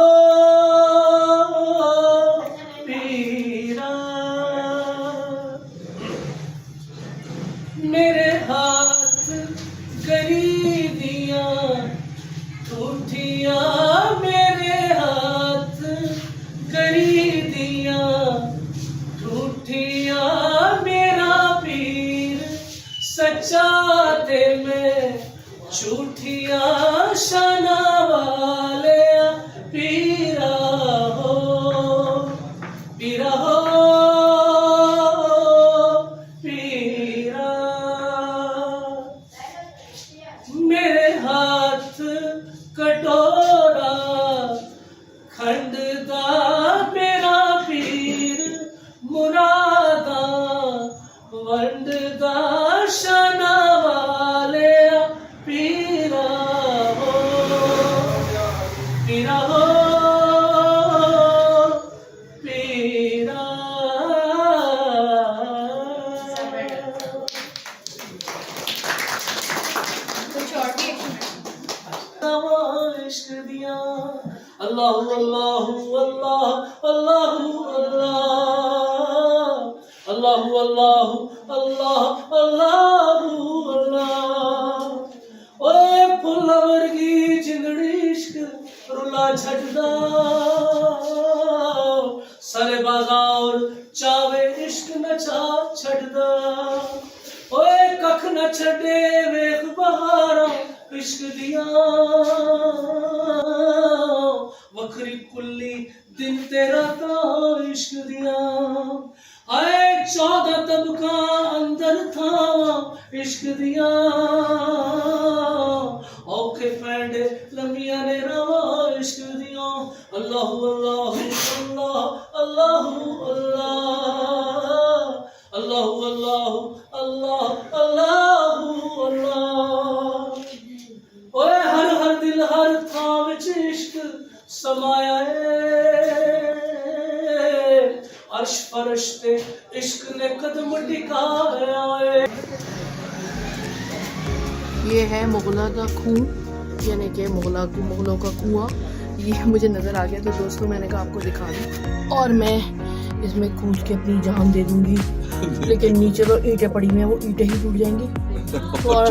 पीरा। मेरे हाथ गरी दिया ठूठिया, मेरे हाथ गरी दिया ठूठिया, मेरा पीर सच्चा ते मैं झूठिया, शाना वाले पीरा हो, पीरा हो, मेरे हाथ कटोरा खंड दा, मेरा पीर मुरादा वंड दा, शना वाले पीरा हो, पीरा हो, पीरा। इश्क दिया अल्लाह अल्लाह अल्लाह अल्लाह अल्लाह अल्लाह अल्लाह अल्लाह अल्लाह। ओए फुल वर्गी जिंदड़ी इश्क रुला छड़दा, सारे बाजार चावे इश्क नचा छड़दा। ओए कख न छड़े वेख बहारा इश्क दिया, वखरी कुल्ली दिन तेरा का इश्क दिया। आए 14 तबका अंदर था इश्क दिया, औखे पैंडे लमिया ने रवा इश्क दिया। अल्लाह अल्लाह अल्लाह अल्लाह अल्लाह अल्लाह अल्लाह अल्लाह अल्लाह दिखावे आए। ये है मुगला का खूह, यानी कि मुगलों का कुआं। ये मुझे नज़र आ गया तो दोस्तों मैंने कहा आपको दिखा दूँ, और मैं इसमें कूद के अपनी जान दे दूँगी, लेकिन नीचे तो ईंटें पड़ी हुई हैं, वो ईंटें ही टूट जाएंगी और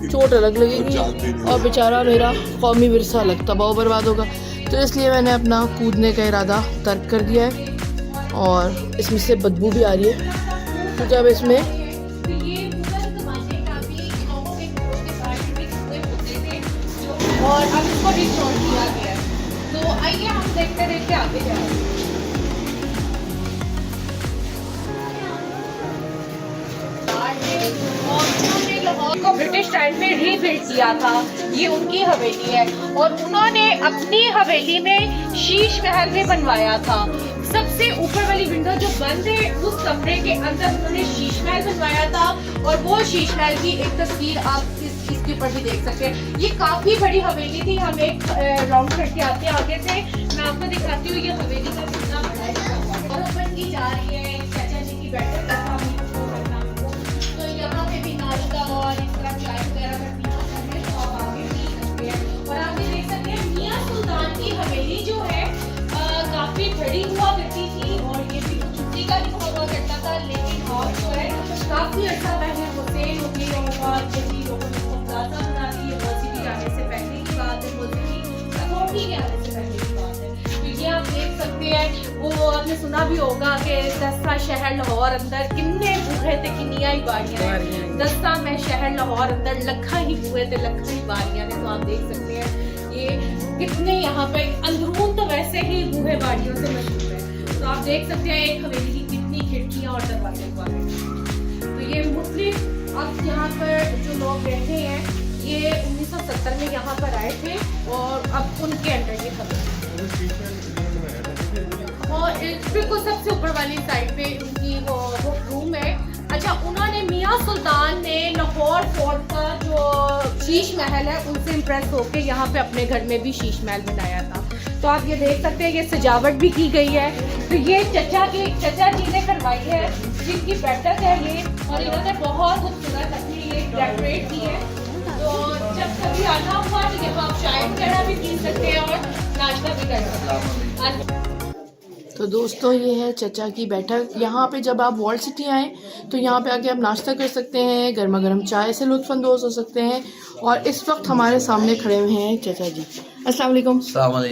चोट अलग लगेगी और बेचारा मेरा कौमी विरसा अलग तबाह बर्बाद होगा। तो इसलिए मैंने अपना कूदने का इरादा तर्क कर दिया है, और इसमें से बदबू भी आ रही है। तो जब इसमें और अब इसको रिस्टोर किया गया है। तो आइए हम देखते देखते आगे जाएंगे। को ब्रिटिश टाइम में रीबिल्ड किया था, ये उनकी हवेली है, और उन्होंने अपनी हवेली में शीश महल भी बनवाया था। सबसे ऊपर वाली विंडो जो बंद है, उस कमरे के अंदर उन्होंने शीश महल बनवाया था, और वो शीश महल की एक तस्वीर आप इसके ऊपर भी देख सकते हैं। ये काफी बड़ी हवेली थी। हम एक राउंड करके आते हैं आगे से, मैं आपको दिखाती हूँ ये हवेली का कितना बड़ा है। और बन की जा रही है चाचा जी की बैठक, तो यहाँ पे भी नाश्ता और इस तरह चाय वगैरह का पीना है, तो आप आगे पी सकते हैं। और आप ये देख सकते हैं मियां सुल्तान की हवेली जो है काफी बड़ी हुआ करती थी, और ये भी छुट्टी का ही हुआ करता था, लेकिन हाउस जो है काफी अच्छा पहले हुसैन मुगली और जैसी लोगों ने प्लाजा बना दी। यूनिवर्सिटी आने से पहले की बात है, यूनिवर्सिटी अथॉरिटी के आने से पहले की बात है। तो ये आप देख सकते हैं, वो आपने सुना भी होगा कि दस्ता शहर लाहौर अंदर कितने बूहे थे, किन्नियां ही बाड़ियां हैं। दस्ता में शहर लाहौर अंदर लखा ही बूहे थे, लखा ही बाड़ियां थे। तो आप देख सकते हैं ये कितने यहाँ पे अंदरून तो वैसे ही बूहे बाड़ियों से मशहूर है। तो आप देख सकते हैं एक हवेली की कितनी खिड़कियां और दरवाजे हुआ है। तो ये मुस्लिम अब यहाँ पर जो लोग रहते हैं, ये 1970 में यहाँ पर आए थे, और अब उनके अंडर ये हवेली, और बिल्कुल सबसे ऊपर वाली साइड पे उनकी वो रूम है। अच्छा, उन्होंने मियां सुल्तान ने लाहौर फोर्ट का जो शीश महल है उनसे इम्प्रेस होकर यहाँ पे अपने घर में भी शीश महल बनाया था। तो आप ये देख सकते हैं, ये सजावट भी की गई है। तो ये चचा जी ने करवाई है, जिनकी बैठक है ये, और इन्होंने बहुत खूबसूरत अपनी ये डेकोरेट की है। तो जब कभी आना हुआ तो यहाँ आप चाय वगैरह भी पी सकते हैं और नाश्ता भी कर सकते हैं। तो दोस्तों ये है चचा की बैठक। यहाँ पे जब आप वॉल सिटी आएँ तो यहाँ पे आके आप नाश्ता कर सकते हैं, गर्मा गर्म चाय से लुत्फ़अंदोज़ हो सकते हैं। और इस वक्त हमारे सामने खड़े हुए हैं चचा जी। अस्सलाम वालेकुम।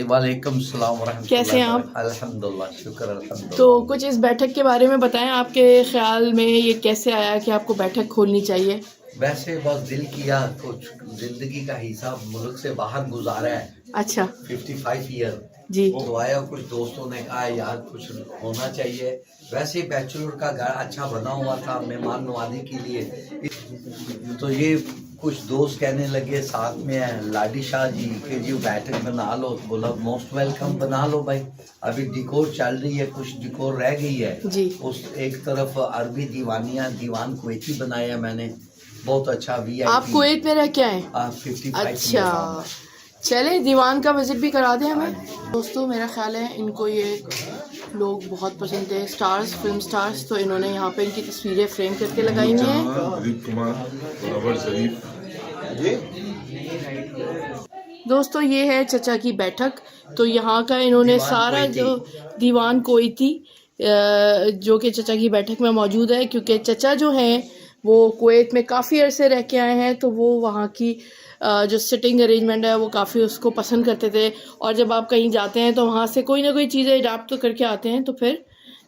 वालेकुम सलाम व रहमतुल्लाह। कैसे हैं आप? अल्हम्दुलिल्लाह, शुक्र अल्हम्दुलिल्लाह। तो कुछ इस बैठक के बारे में बताएं, आपके ख्याल में ये कैसे आया कि आपको बैठक खोलनी चाहिए? वैसे बस दिल किया, कुछ जिंदगी का हिसाब मुल्क से बाहर गुजारा है। अच्छा। 55 ईयर जी। तो आया, कुछ दोस्तों ने कहा यार कुछ होना चाहिए। वैसे बैचलर का घर अच्छा बना हुआ था मेहमान नवाजी के लिए, तो ये कुछ दोस्त कहने लगे साथ में है लाडी शाह जी के जी बैठक बना लो। बोला मोस्ट वेलकम, बना लो भाई। अभी डिकोर चल रही है, कुछ डिकोर रह गई है जी। उस एक तरफ अरबी दीवान कुवैती बनाया मैंने, बहुत अच्छा। VIP आप कुवैत में रह के आए? 55। अच्छा, चले दीवान का विजिट भी करा दें हमें। दोस्तों मेरा ख्याल है इनको ये लोग बहुत पसंद है, स्टार्स, फिल्म स्टार्स, तो इन्होंने यहाँ पे इनकी तस्वीरें फ्रेम करके लगाई हुई हैं। दिलीप कुमार, मुनव्वर शरीफ। दोस्तों ये है चचा की बैठक। तो यहाँ का इन्होंने सारा जो दीवान कुवैती जो कि चचा की बैठक में मौजूद है, क्योंकि चचा जो हैं वो कुवैत में काफ़ी अरसे रह के आए हैं, तो वो वहाँ की जो सिटिंग अरेंजमेंट है वो काफ़ी उसको पसंद करते थे। और जब आप कहीं जाते हैं तो वहाँ से कोई ना कोई चीज़ें अडाप्ट तो करके आते हैं, तो फिर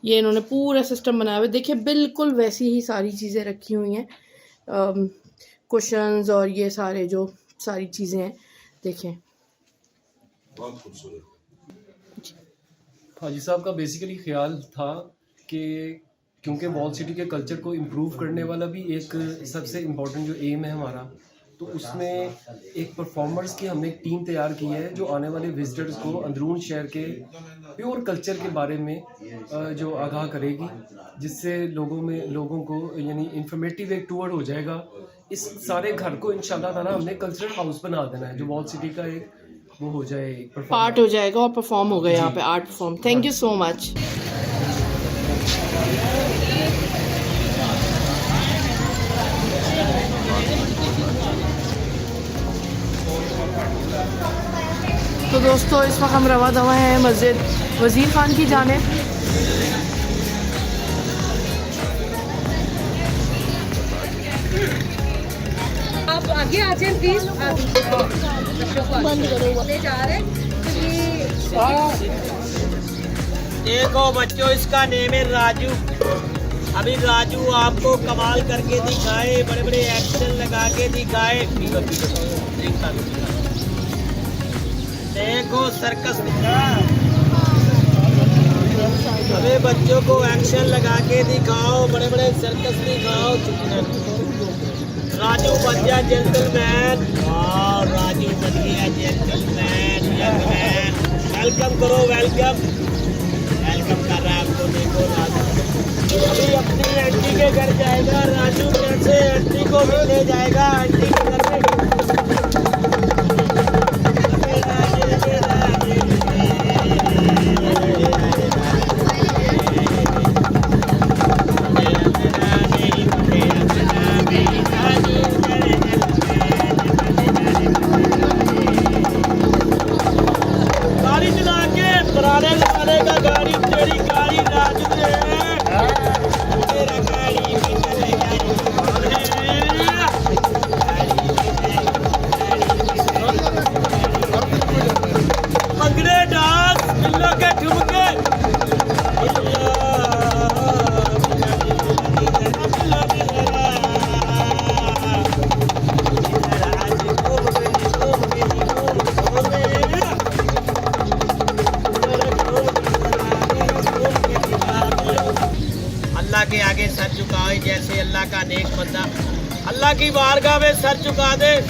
ये इन्होंने पूरा सिस्टम बनाया हुआ। देखिए बिल्कुल वैसी ही सारी चीज़ें रखी हुई हैं, कुशन्स और ये सारे जो सारी चीज़ें हैं, देखें बहुत खूबसूरत। हाजी साहब का बेसिकली ख्याल था कि क्योंकि वॉल सिटी के कल्चर को इम्प्रूव करने वाला भी एक सबसे इम्पोर्टेंट जो एम है हमारा, तो उसमें एक परफॉर्मर्स की हमने एक टीम तैयार की है जो आने वाले विजिटर्स को अंदरून शहर के प्योर कल्चर के बारे में जो आगाह करेगी, जिससे लोगों को यानी इंफॉर्मेटिव एक टूर हो जाएगा। इस सारे घर को इंशाल्लाह ताला हमने कल्चरल हाउस बना देना है, जो वॉल सिटी का एक वो हो जाए, पार्ट हो जाएगा और परफॉर्म होगा यहाँ पे, art perform. Thank you so much. दोस्तों, इस वक्त हम रवा दवा हैं मस्जिद वज़ीर ख़ान की जानिब। आप आगे आ जाए प्लीज। बंद करो, जा रहे देखो बच्चों, इसका नेम है राजू। अभी राजू आपको कमाल करके दिखाए, बड़े बड़े एक्शन लगा के दिखाए। देखो सर्कस अबे बच्चों को एक्शन लगा के दिखाओ, बड़े बड़े सर्कस दिखाओ। राजू बन गया जेंटलमैन। वाह, राजू बन गया जेंटलमैन। वेलकम करो, वेलकम कर रहा है आपको। देखो राजू अभी अपनी आंटी के घर जाएगा। राजू कैसे आंटी को मिलने जाएगा, आंटी के घर में। गाड़ी चला के पुराने जमाने का गाड़ी, तेरी गाड़ी राजू तेरा गाड़ी भंगड़े डांस मिल्लों के ठुमके। अल्लाह के आगे सर झुकाओ, जैसे अल्लाह का नेक बंदा अल्लाह की बारगाह में सर झुका दे।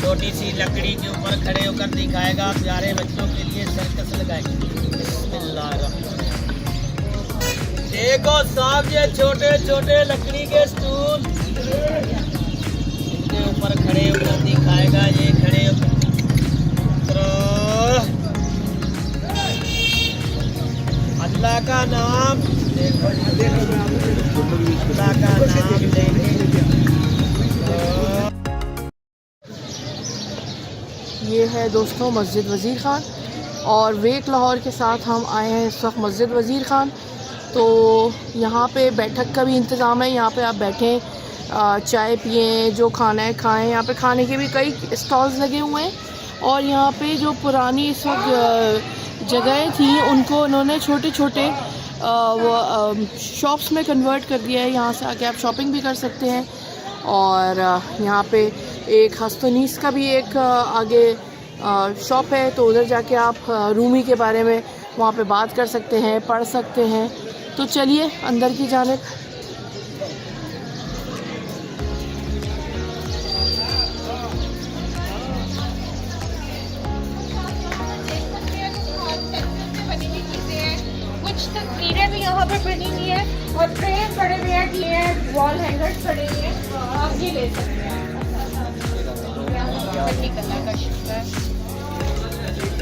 छोटी सी लकड़ी के ऊपर खड़े होकर दिखाएगा, प्यारे बच्चों के लिए सर्कस लगाएगा। देखो साहब, ये छोटे छोटे लकड़ी के स्टूल, इनके ऊपर खड़े होकर दिखाएगा। ये खड़े होकर अल्लाह का नाम, अल्लाह का नाम लेंगे। ये है दोस्तों मस्जिद वज़ीर ख़ान, और वेक लाहौर के साथ हम आए हैं इस वक्त मस्जिद वज़ीर ख़ान। तो यहाँ पे बैठक का भी इंतज़ाम है, यहाँ पे आप बैठें, चाय पिएं, जो खाना है खाएं। यहाँ पे खाने के भी कई स्टॉल्स लगे हुए हैं, और यहाँ पे जो पुरानी इस वक्त जगहें थी उनको उन्होंने छोटे छोटे शॉप्स में कन्वर्ट कर दिया है। यहाँ से आके आप शॉपिंग भी कर सकते हैं। और यहाँ पे एक हस्तनीस का भी एक आगे शॉप है, तो उधर जाके आप रूमी के बारे में वहाँ पे बात कर सकते हैं, पढ़ सकते हैं। तो चलिए अंदर की जानिब। कुछ तस्वीरें भी यहाँ पर बनी हुई है, और फ्रेम पड़े हुए हैं, ये हैं वॉल हैंगर्स पड़े हुए हैं, आप ये ले सकते हैं।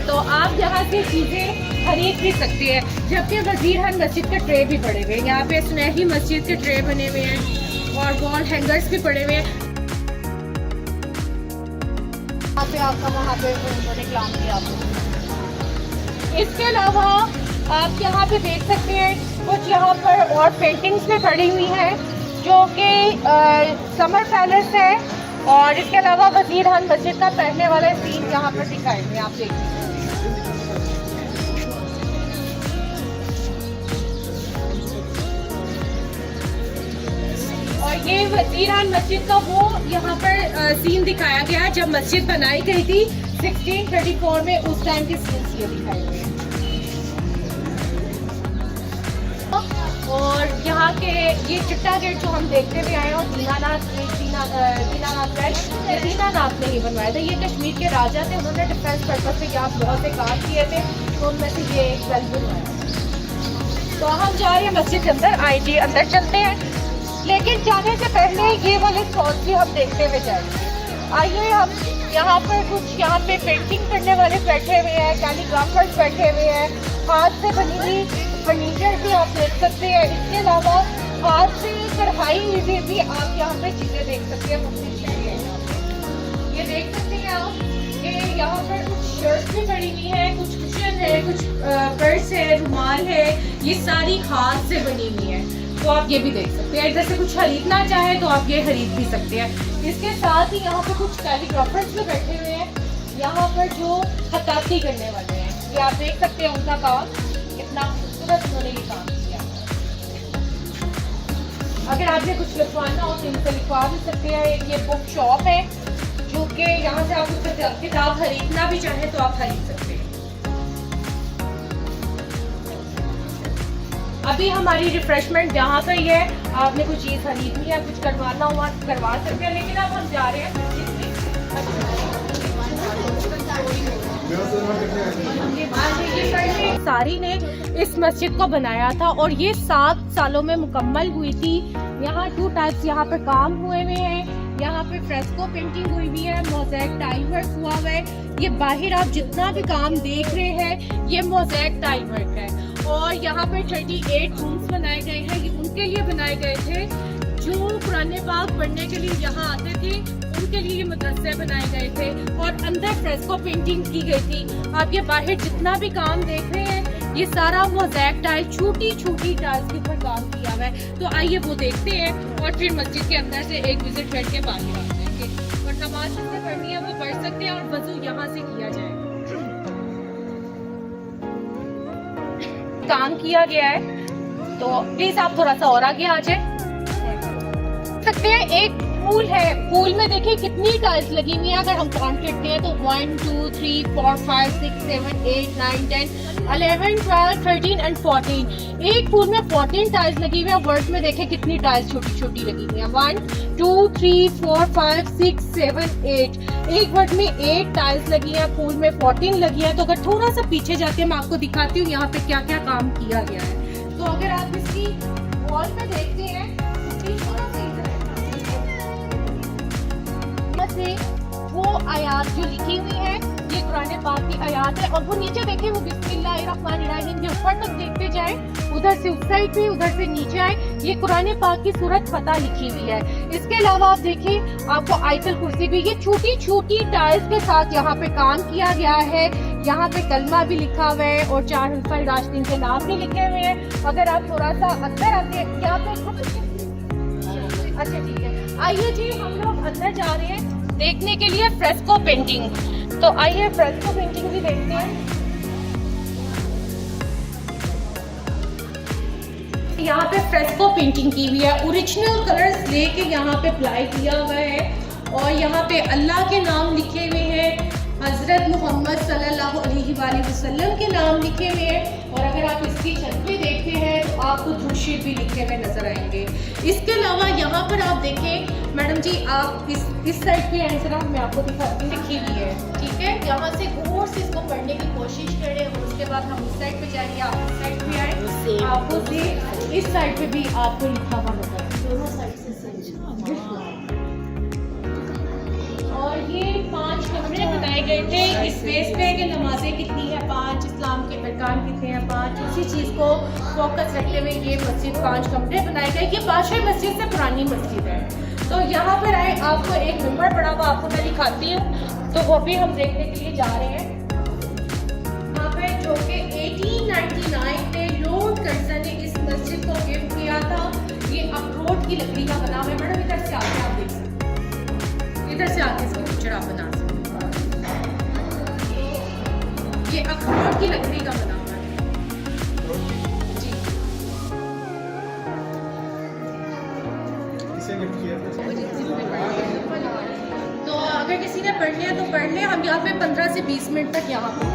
तो आप यहाँ से चीज़ें खरीद भी सकते हैं। जबकि वज़ीर खान मस्जिद के ट्रे भी पड़े हुए हैं, यहाँ पे सुनहरी मस्जिद के ट्रे बने हुए हैं, और वॉल हैंगर्स भी पड़े हुए हैं। यहाँ पे आपका वहाँ पे रिक्लाम किया आपको। इसके अलावा आप यहाँ पे देख सकते हैं कुछ यहाँ पर और पेंटिंग्स भी खड़ी हुई हैं, जो कि समर पैलेस है, और इसके अलावा वज़ीर खान मस्जिद का पहले वाला सीन यहाँ पर दिखाए हैं, आप देखिए। और ये वज़ीर खान मस्जिद का वो यहाँ पर सीन दिखाया गया है जब मस्जिद बनाई गई थी 1634 में, उस टाइम के सीन्स ये दिखाए गए हैं। और यहाँ के ये चिट्टा गेट जो हम देखते हुए आए हैं, दीनानाथ ये दीनानाथ ने ही बनवाया था। ये कश्मीर के राजा थे, उन्होंने डिफेंस पर्पज से यहाँ बहुत से काम किए थे, तो उनमें से ये एक वेल बनवाया। तो हम जा रहे हैं मस्जिद के अंदर, आइए अंदर चलते हैं। लेकिन जाने से पहले ये वाले स्टॉल्स भी हम देखते हुए जाएंगे। आइए हम यहाँ पर कुछ यहाँ पे पेंटिंग करने वाले बैठे हुए हैं, कैलीग्राफर्स बैठे हुए हैं, हाथ से बनी हुई फर्नीचर भी आप देख सकते हैं। इसके अलावा हाथ से कढ़ाई हुई भी आप यहाँ पे चीज़ें देख सकते हैं। ये देख सकते हैं आप, कि यहाँ पर कुछ शर्ट्स भी पड़ी हुई है, कुछ कुशन है, कुछ पर्स है, रुमाल है, ये सारी हाथ से बनी हुई है। तो आप ये भी देख सकते हैं। जैसे कुछ खरीदना चाहे तो आप ये खरीद भी सकते हैं। इसके साथ ही यहाँ पे कुछ कैलीग्राफर्स भी बैठे हुए हैं, यहाँ पर जो खताती करने वाले हैं। ये आप देख सकते हैं उनका काम, कितना खूबसूरत उन्होंने ये काम किया। अगर आपने कुछ लिखवाना हो तो इनसे लिखवा भी सकते हैं। ये बुक शॉप है जो कि यहाँ से आप किताब खरीदना भी चाहें तो आप खरीद सकते हैं। अभी हमारी रिफ्रेशमेंट यहाँ पर ही है। आपने कुछ चीज़ खरीदनी है, कुछ करवाना हुआ करवा सकते हैं, लेकिन अब हम जा रहे हैं सारी ने इस मस्जिद को बनाया था और ये 7 सालों में मुकम्मल हुई थी। यहाँ 2 टाइप्स यहाँ पे काम हुए हुए हैं। यहाँ पे फ्रेस्को पेंटिंग हुई हुई है, मोज़ेक टाइल वर्क हुआ हुआ है। ये बाहर आप जितना भी काम देख रहे हैं ये मोज़ेक टाइल वर्क है। और यहाँ पे 38 रूम्स बनाए गए हैं। ये उनके लिए बनाए गए थे जो कुरान पाक पढ़ने के लिए यहाँ आते थे, उनके लिए मदरसे बनाए गए थे और अंदर फ्रेस्को पेंटिंग की गई थी। आप ये बाहर जितना भी काम देख रहे हैं ये सारा मोज़ेक टाइल, छोटी छोटी टाइल्स के ऊपर काम किया हुआ है। तो आइए वो देखते हैं और फिर मस्जिद के अंदर से एक विजिट करके बाहर आ जाएंगे। और नमाज जिससे पढ़नी है वो पढ़ सकते हैं और वजू यहाँ से किया जाएगा। काम किया गया है तो प्लीज आप थोड़ा सा और आगे आ जाए सकते हैं। एक पूल है, पूल में देखिए कितनी टाइल्स लगी हुई है। अगर हम काउंट करते हैं तो 1 2 3 4 5 6 7 8 9 10 11 12 13 एंड 14। एक पूल में 14 टाइल्स लगी हुई है। वर्ड में देखिए कितनी टाइल्स छोटी छोटी लगी हुई है। 1 2 3 4 5 6 7 8। एक वर्ड में 8 टाइल्स लगी है, पूल में 14 लगी है। तो अगर थोड़ा सा पीछे जाके मैं आपको दिखाती हूँ यहाँ पे क्या क्या काम किया गया है। तो अगर आप इसकी वॉल पे देखते हैं से वो आयात जो लिखी हुई है ये कुरान पाक की आयात है। और वो नीचे देखें वो बिस्मिल्लाहिर्रहमानिर्रहीम के ऊपर तक देखते जाए, उधर से उस साइड पे, उधर से नीचे आए, ये कुरान पाक की सूरत फतह लिखी हुई है। इसके अलावा आप देखें आपको आयतुल कुर्सी भी, ये छोटी छोटी टाइल्स के साथ यहाँ पे काम किया गया है। यहाँ पे कलमा भी लिखा हुआ है और 4 हुलफाए राशिदीन के नाम भी लिखे हुए हैं। अगर आप थोड़ा सा अंदर आते यहाँ पे, अच्छा ठीक है, आइए जी हम लोग अंदर जा रहे हैं देखने के लिए फ्रेस्को पेंटिंग। तो आइए फ्रेस्को पेंटिंग भी देखते हैं। यहाँ पे फ्रेस्को पेंटिंग की हुई है, ओरिजिनल कलर्स लेके यहाँ पे अप्लाई किया हुआ है और यहाँ पे अल्लाह के नाम लिखे हुए हैं, हजरत मोहम्मद सल्लल्लाहु अलैहि वसल्लम के नाम लिखे हुए हैं। और अगर आप इसकी छत पे देखते हैं तो आपको धूशीर भी लिखे हुए नजर आएंगे। इसके अलावा यहाँ पर आप देखें मैडम जी, आप इस साइड पे आए जरा, मैं आपको दिखाती हूँ, लिखी हुई है, ठीक है। यहाँ से गौर से इसको पढ़ने की कोशिश करें और उसके बाद हम इस साइड पे जाएंगे, आप इस साइड पे आए, आपको से इस साइड पे भी आपको लिखा हुआ होगा, दोनों साइड से और ये 5 कमरे बनाए गए थे इस स्पेस पे कि नमाजें कितनी है 5, इस्लाम के अरकान कितने हैं 5। उसी चीज़ को फोकस रखते हुए ये मस्जिद 5 कमरे बनाए गए। ये बादशाही मस्जिद से पुरानी मस्जिद है। तो यहाँ पर आए, आपको एक नंबर पड़ा हुआ आपको मैं दिखाती हूँ, तो वो भी हम देखने के लिए जा रहे हैं। यहाँ पे जो कि 1899 में लॉर्ड कर्जन ने इस मस्जिद को गिफ्ट किया था। ये अखरोट की लकड़ी का बना हुआ है। मैडम इधर से आके आप देख सकते हैं, इधर से आके इसकी पिक्चर आप बना सकते हैं। ये अखरोट की लकड़ी का बना हुआ है जी। तो अगर किसी ने पढ़ लिया तो पढ़ ले। हम यहाँ पे 15 से 20 मिनट तक यहाँ पे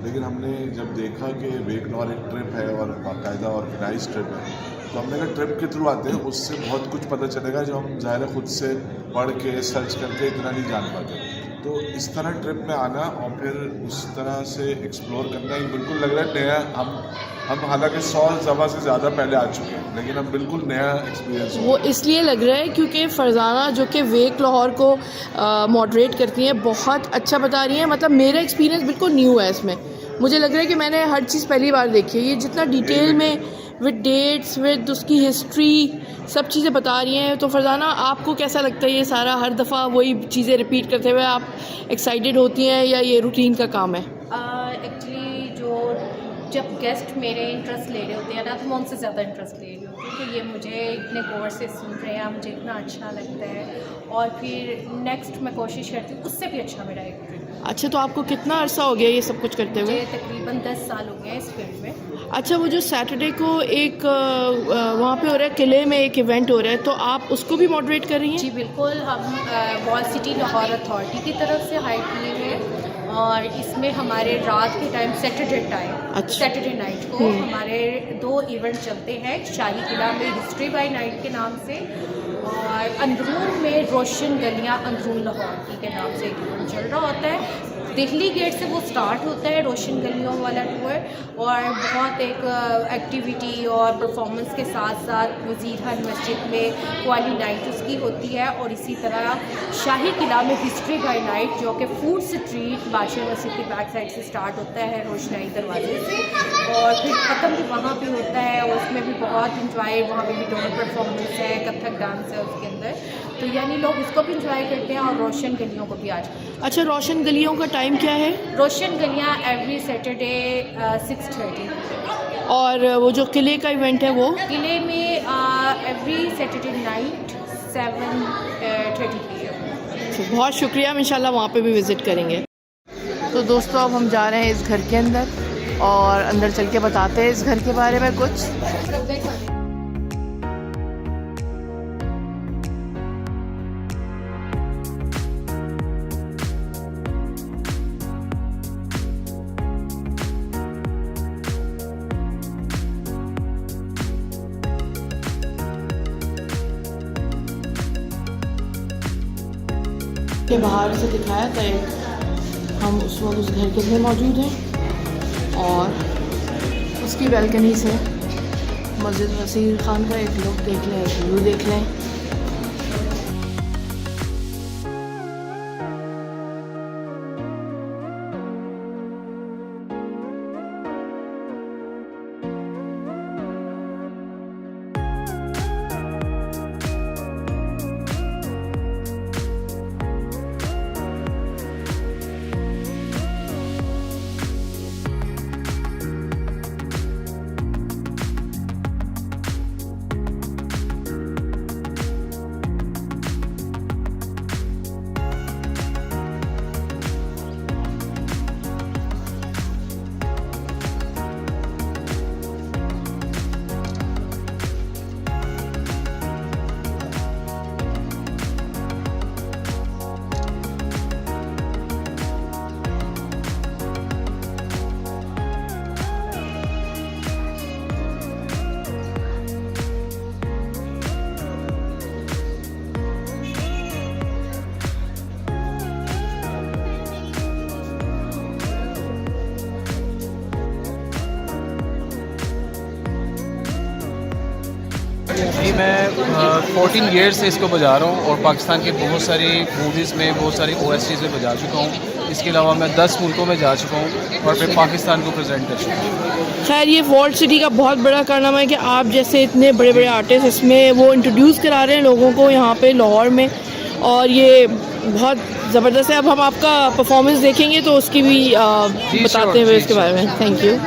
लेकिन हमने जब देखा कि वेक नॉर एक ट्रिप है और बाकायदा ऑर्गेनाइज ट्रिप है, तो हमने कहा ट्रिप के थ्रू आते हैं, उससे बहुत कुछ पता चलेगा जो हम ज़ाहिर है खुद से पढ़ के सर्च करके इतना नहीं जान पाते। तो इस तरह ट्रिप में आना और फिर उस तरह से एक्सप्लोर करना ही बिल्कुल लग रहा है नया। हम हालांकि 100 दफ़ा से ज़्यादा पहले आ चुके हैं, लेकिन अब बिल्कुल नया एक्सपीरियंस वो इसलिए लग रहा है क्योंकि फरजाना जो कि वेक लाहौर को मॉडरेट करती हैं बहुत अच्छा बता रही हैं। मतलब मेरा एक्सपीरियंस बिल्कुल न्यू है इसमें। मुझे लग रहा है कि मैंने हर चीज़ पहली बार देखी है। ये जितना डिटेल में विद डेट्स विद उसकी हिस्ट्री सब चीज़ें बता रही हैं। तो फरजाना आपको कैसा लगता है ये सारा हर दफ़ा वही चीज़ें रिपीट करते हुए आप एक्साइटेड होती हैं या ये रूटीन का काम है? एक्चुअली जब गेस्ट मेरे इंटरेस्ट ले रहे होते हैं ना तो मैं उनसे ज़्यादा इंटरेस्ट ले रही हूँ क्योंकि ये मुझे इतने गौर से सुन रहे हैं, मुझे इतना अच्छा लगता है और फिर नेक्स्ट मैं कोशिश करती हूँ उससे भी अच्छा मेरा एक ट्रिप। अच्छा, तो आपको कितना अरसा हो गया ये सब कुछ करते हुए? मुझे तकरीबन 10 साल हो गए हैं इस फील्ड में। अच्छा, वो जो सैटरडे को एक वहाँ पे हो रहा है, किले में एक इवेंट हो रहा है, तो आप उसको भी मॉडरेट कर रही हैं? जी बिल्कुल, हम वॉल सिटी लाहौर अथॉरिटी की तरफ से हायर किए हैं और इसमें हमारे रात के टाइम सैटरडे नाइट को हमारे 2 इवेंट चलते हैं। शाही किला में हिस्ट्री बाय नाइट के नाम से और अंदरून में रोशन गलियां अंदरून लाहौर के नाम से एक इवेंट चल रहा होता है। दिल्ली गेट से वो स्टार्ट होता है रोशन गलियों वाला टूर और बहुत एक एक्टिविटी और परफॉर्मेंस के साथ साथ वज़ीर मस्जिद में क्वाली नाइट उसकी होती है और इसी तरह शाही किला में हिस्ट्री बाय नाइट जो कि फूड स्ट्रीट बादशाह मस्जिद की बैक साइड से स्टार्ट होता है रोशनाई दरवाजे से और फिर ख़त्म भी वहाँ पे होता है और उसमें भी बहुत इंजॉय, वहाँ पे भी डोर परफॉर्मेंस है, कथक डांस है उसके अंदर, तो यानी लोग उसको भी इंजॉय करते हैं और रोशन गलियों को भी आज। अच्छा, रोशन गलियों का टाइम क्या है? रोशन गलियाँ एवरी सैटरडे 6:30 और वो जो किले का इवेंट है वो किले में एवरी सैटरडे नाइट 7:30 PM। बहुत शुक्रिया, हम इंशाल्लाह वहाँ पे भी विज़िट करेंगे। तो दोस्तों अब हम जा रहे हैं इस घर के अंदर और अंदर चल के बताते हैं इस घर के बारे में कुछ। के बाहर से दिखाया था एक, हम उस वक्त उस घर के अंदर मौजूद हैं और उसकी बैल्कनी से मस्जिद वसीर खान का एक लुक देख लें, एक व्यू देख लें। जी मैं 14 ईयर्स से इसको बजा रहा हूँ और पाकिस्तान के बहुत सारी मूवीज़ में, बहुत सारी OSTs में बजा चुका हूँ। इसके अलावा मैं 10 मुल्कों में जा चुका हूँ और फिर पाकिस्तान को प्रेजेंट कर चुका हूँ। खैर, ये वॉल्ट सिटी का बहुत बड़ा कारनामा है कि आप जैसे इतने बड़े बड़े आर्टिस्ट इसमें वो इंट्रोड्यूस करा रहे हैं लोगों को यहाँ पे लाहौर में, और ये बहुत ज़बरदस्त है। अब हम आपका परफॉर्मेंस देखेंगे तो उसकी भी बताते हुए उसके बारे में। Thank you.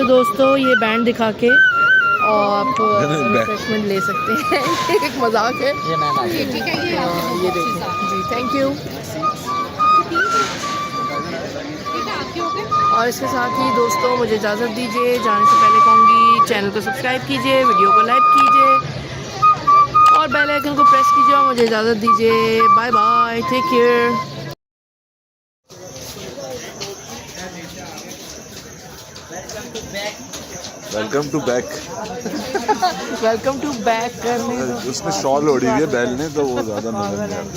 दोस्तों ये बैंड दिखा के और आप रिफ्रेशमेंट ले सकते हैं। एक मजाक है ये देखिए जी, थैंक यू। और इसके साथ ही दोस्तों मुझे इजाज़त दीजिए, जाने से पहले कहूँगी चैनल को सब्सक्राइब कीजिए, वीडियो को लाइक कीजिए और बेल आइकन को प्रेस कीजिए और मुझे इजाज़त दीजिए। Bye bye, take care. Welcome to back. Welcome to back करने उसने शॉल ओढ़ी हुई है बैल ने, तो वो ज़्यादा नजर नहीं आ रहा।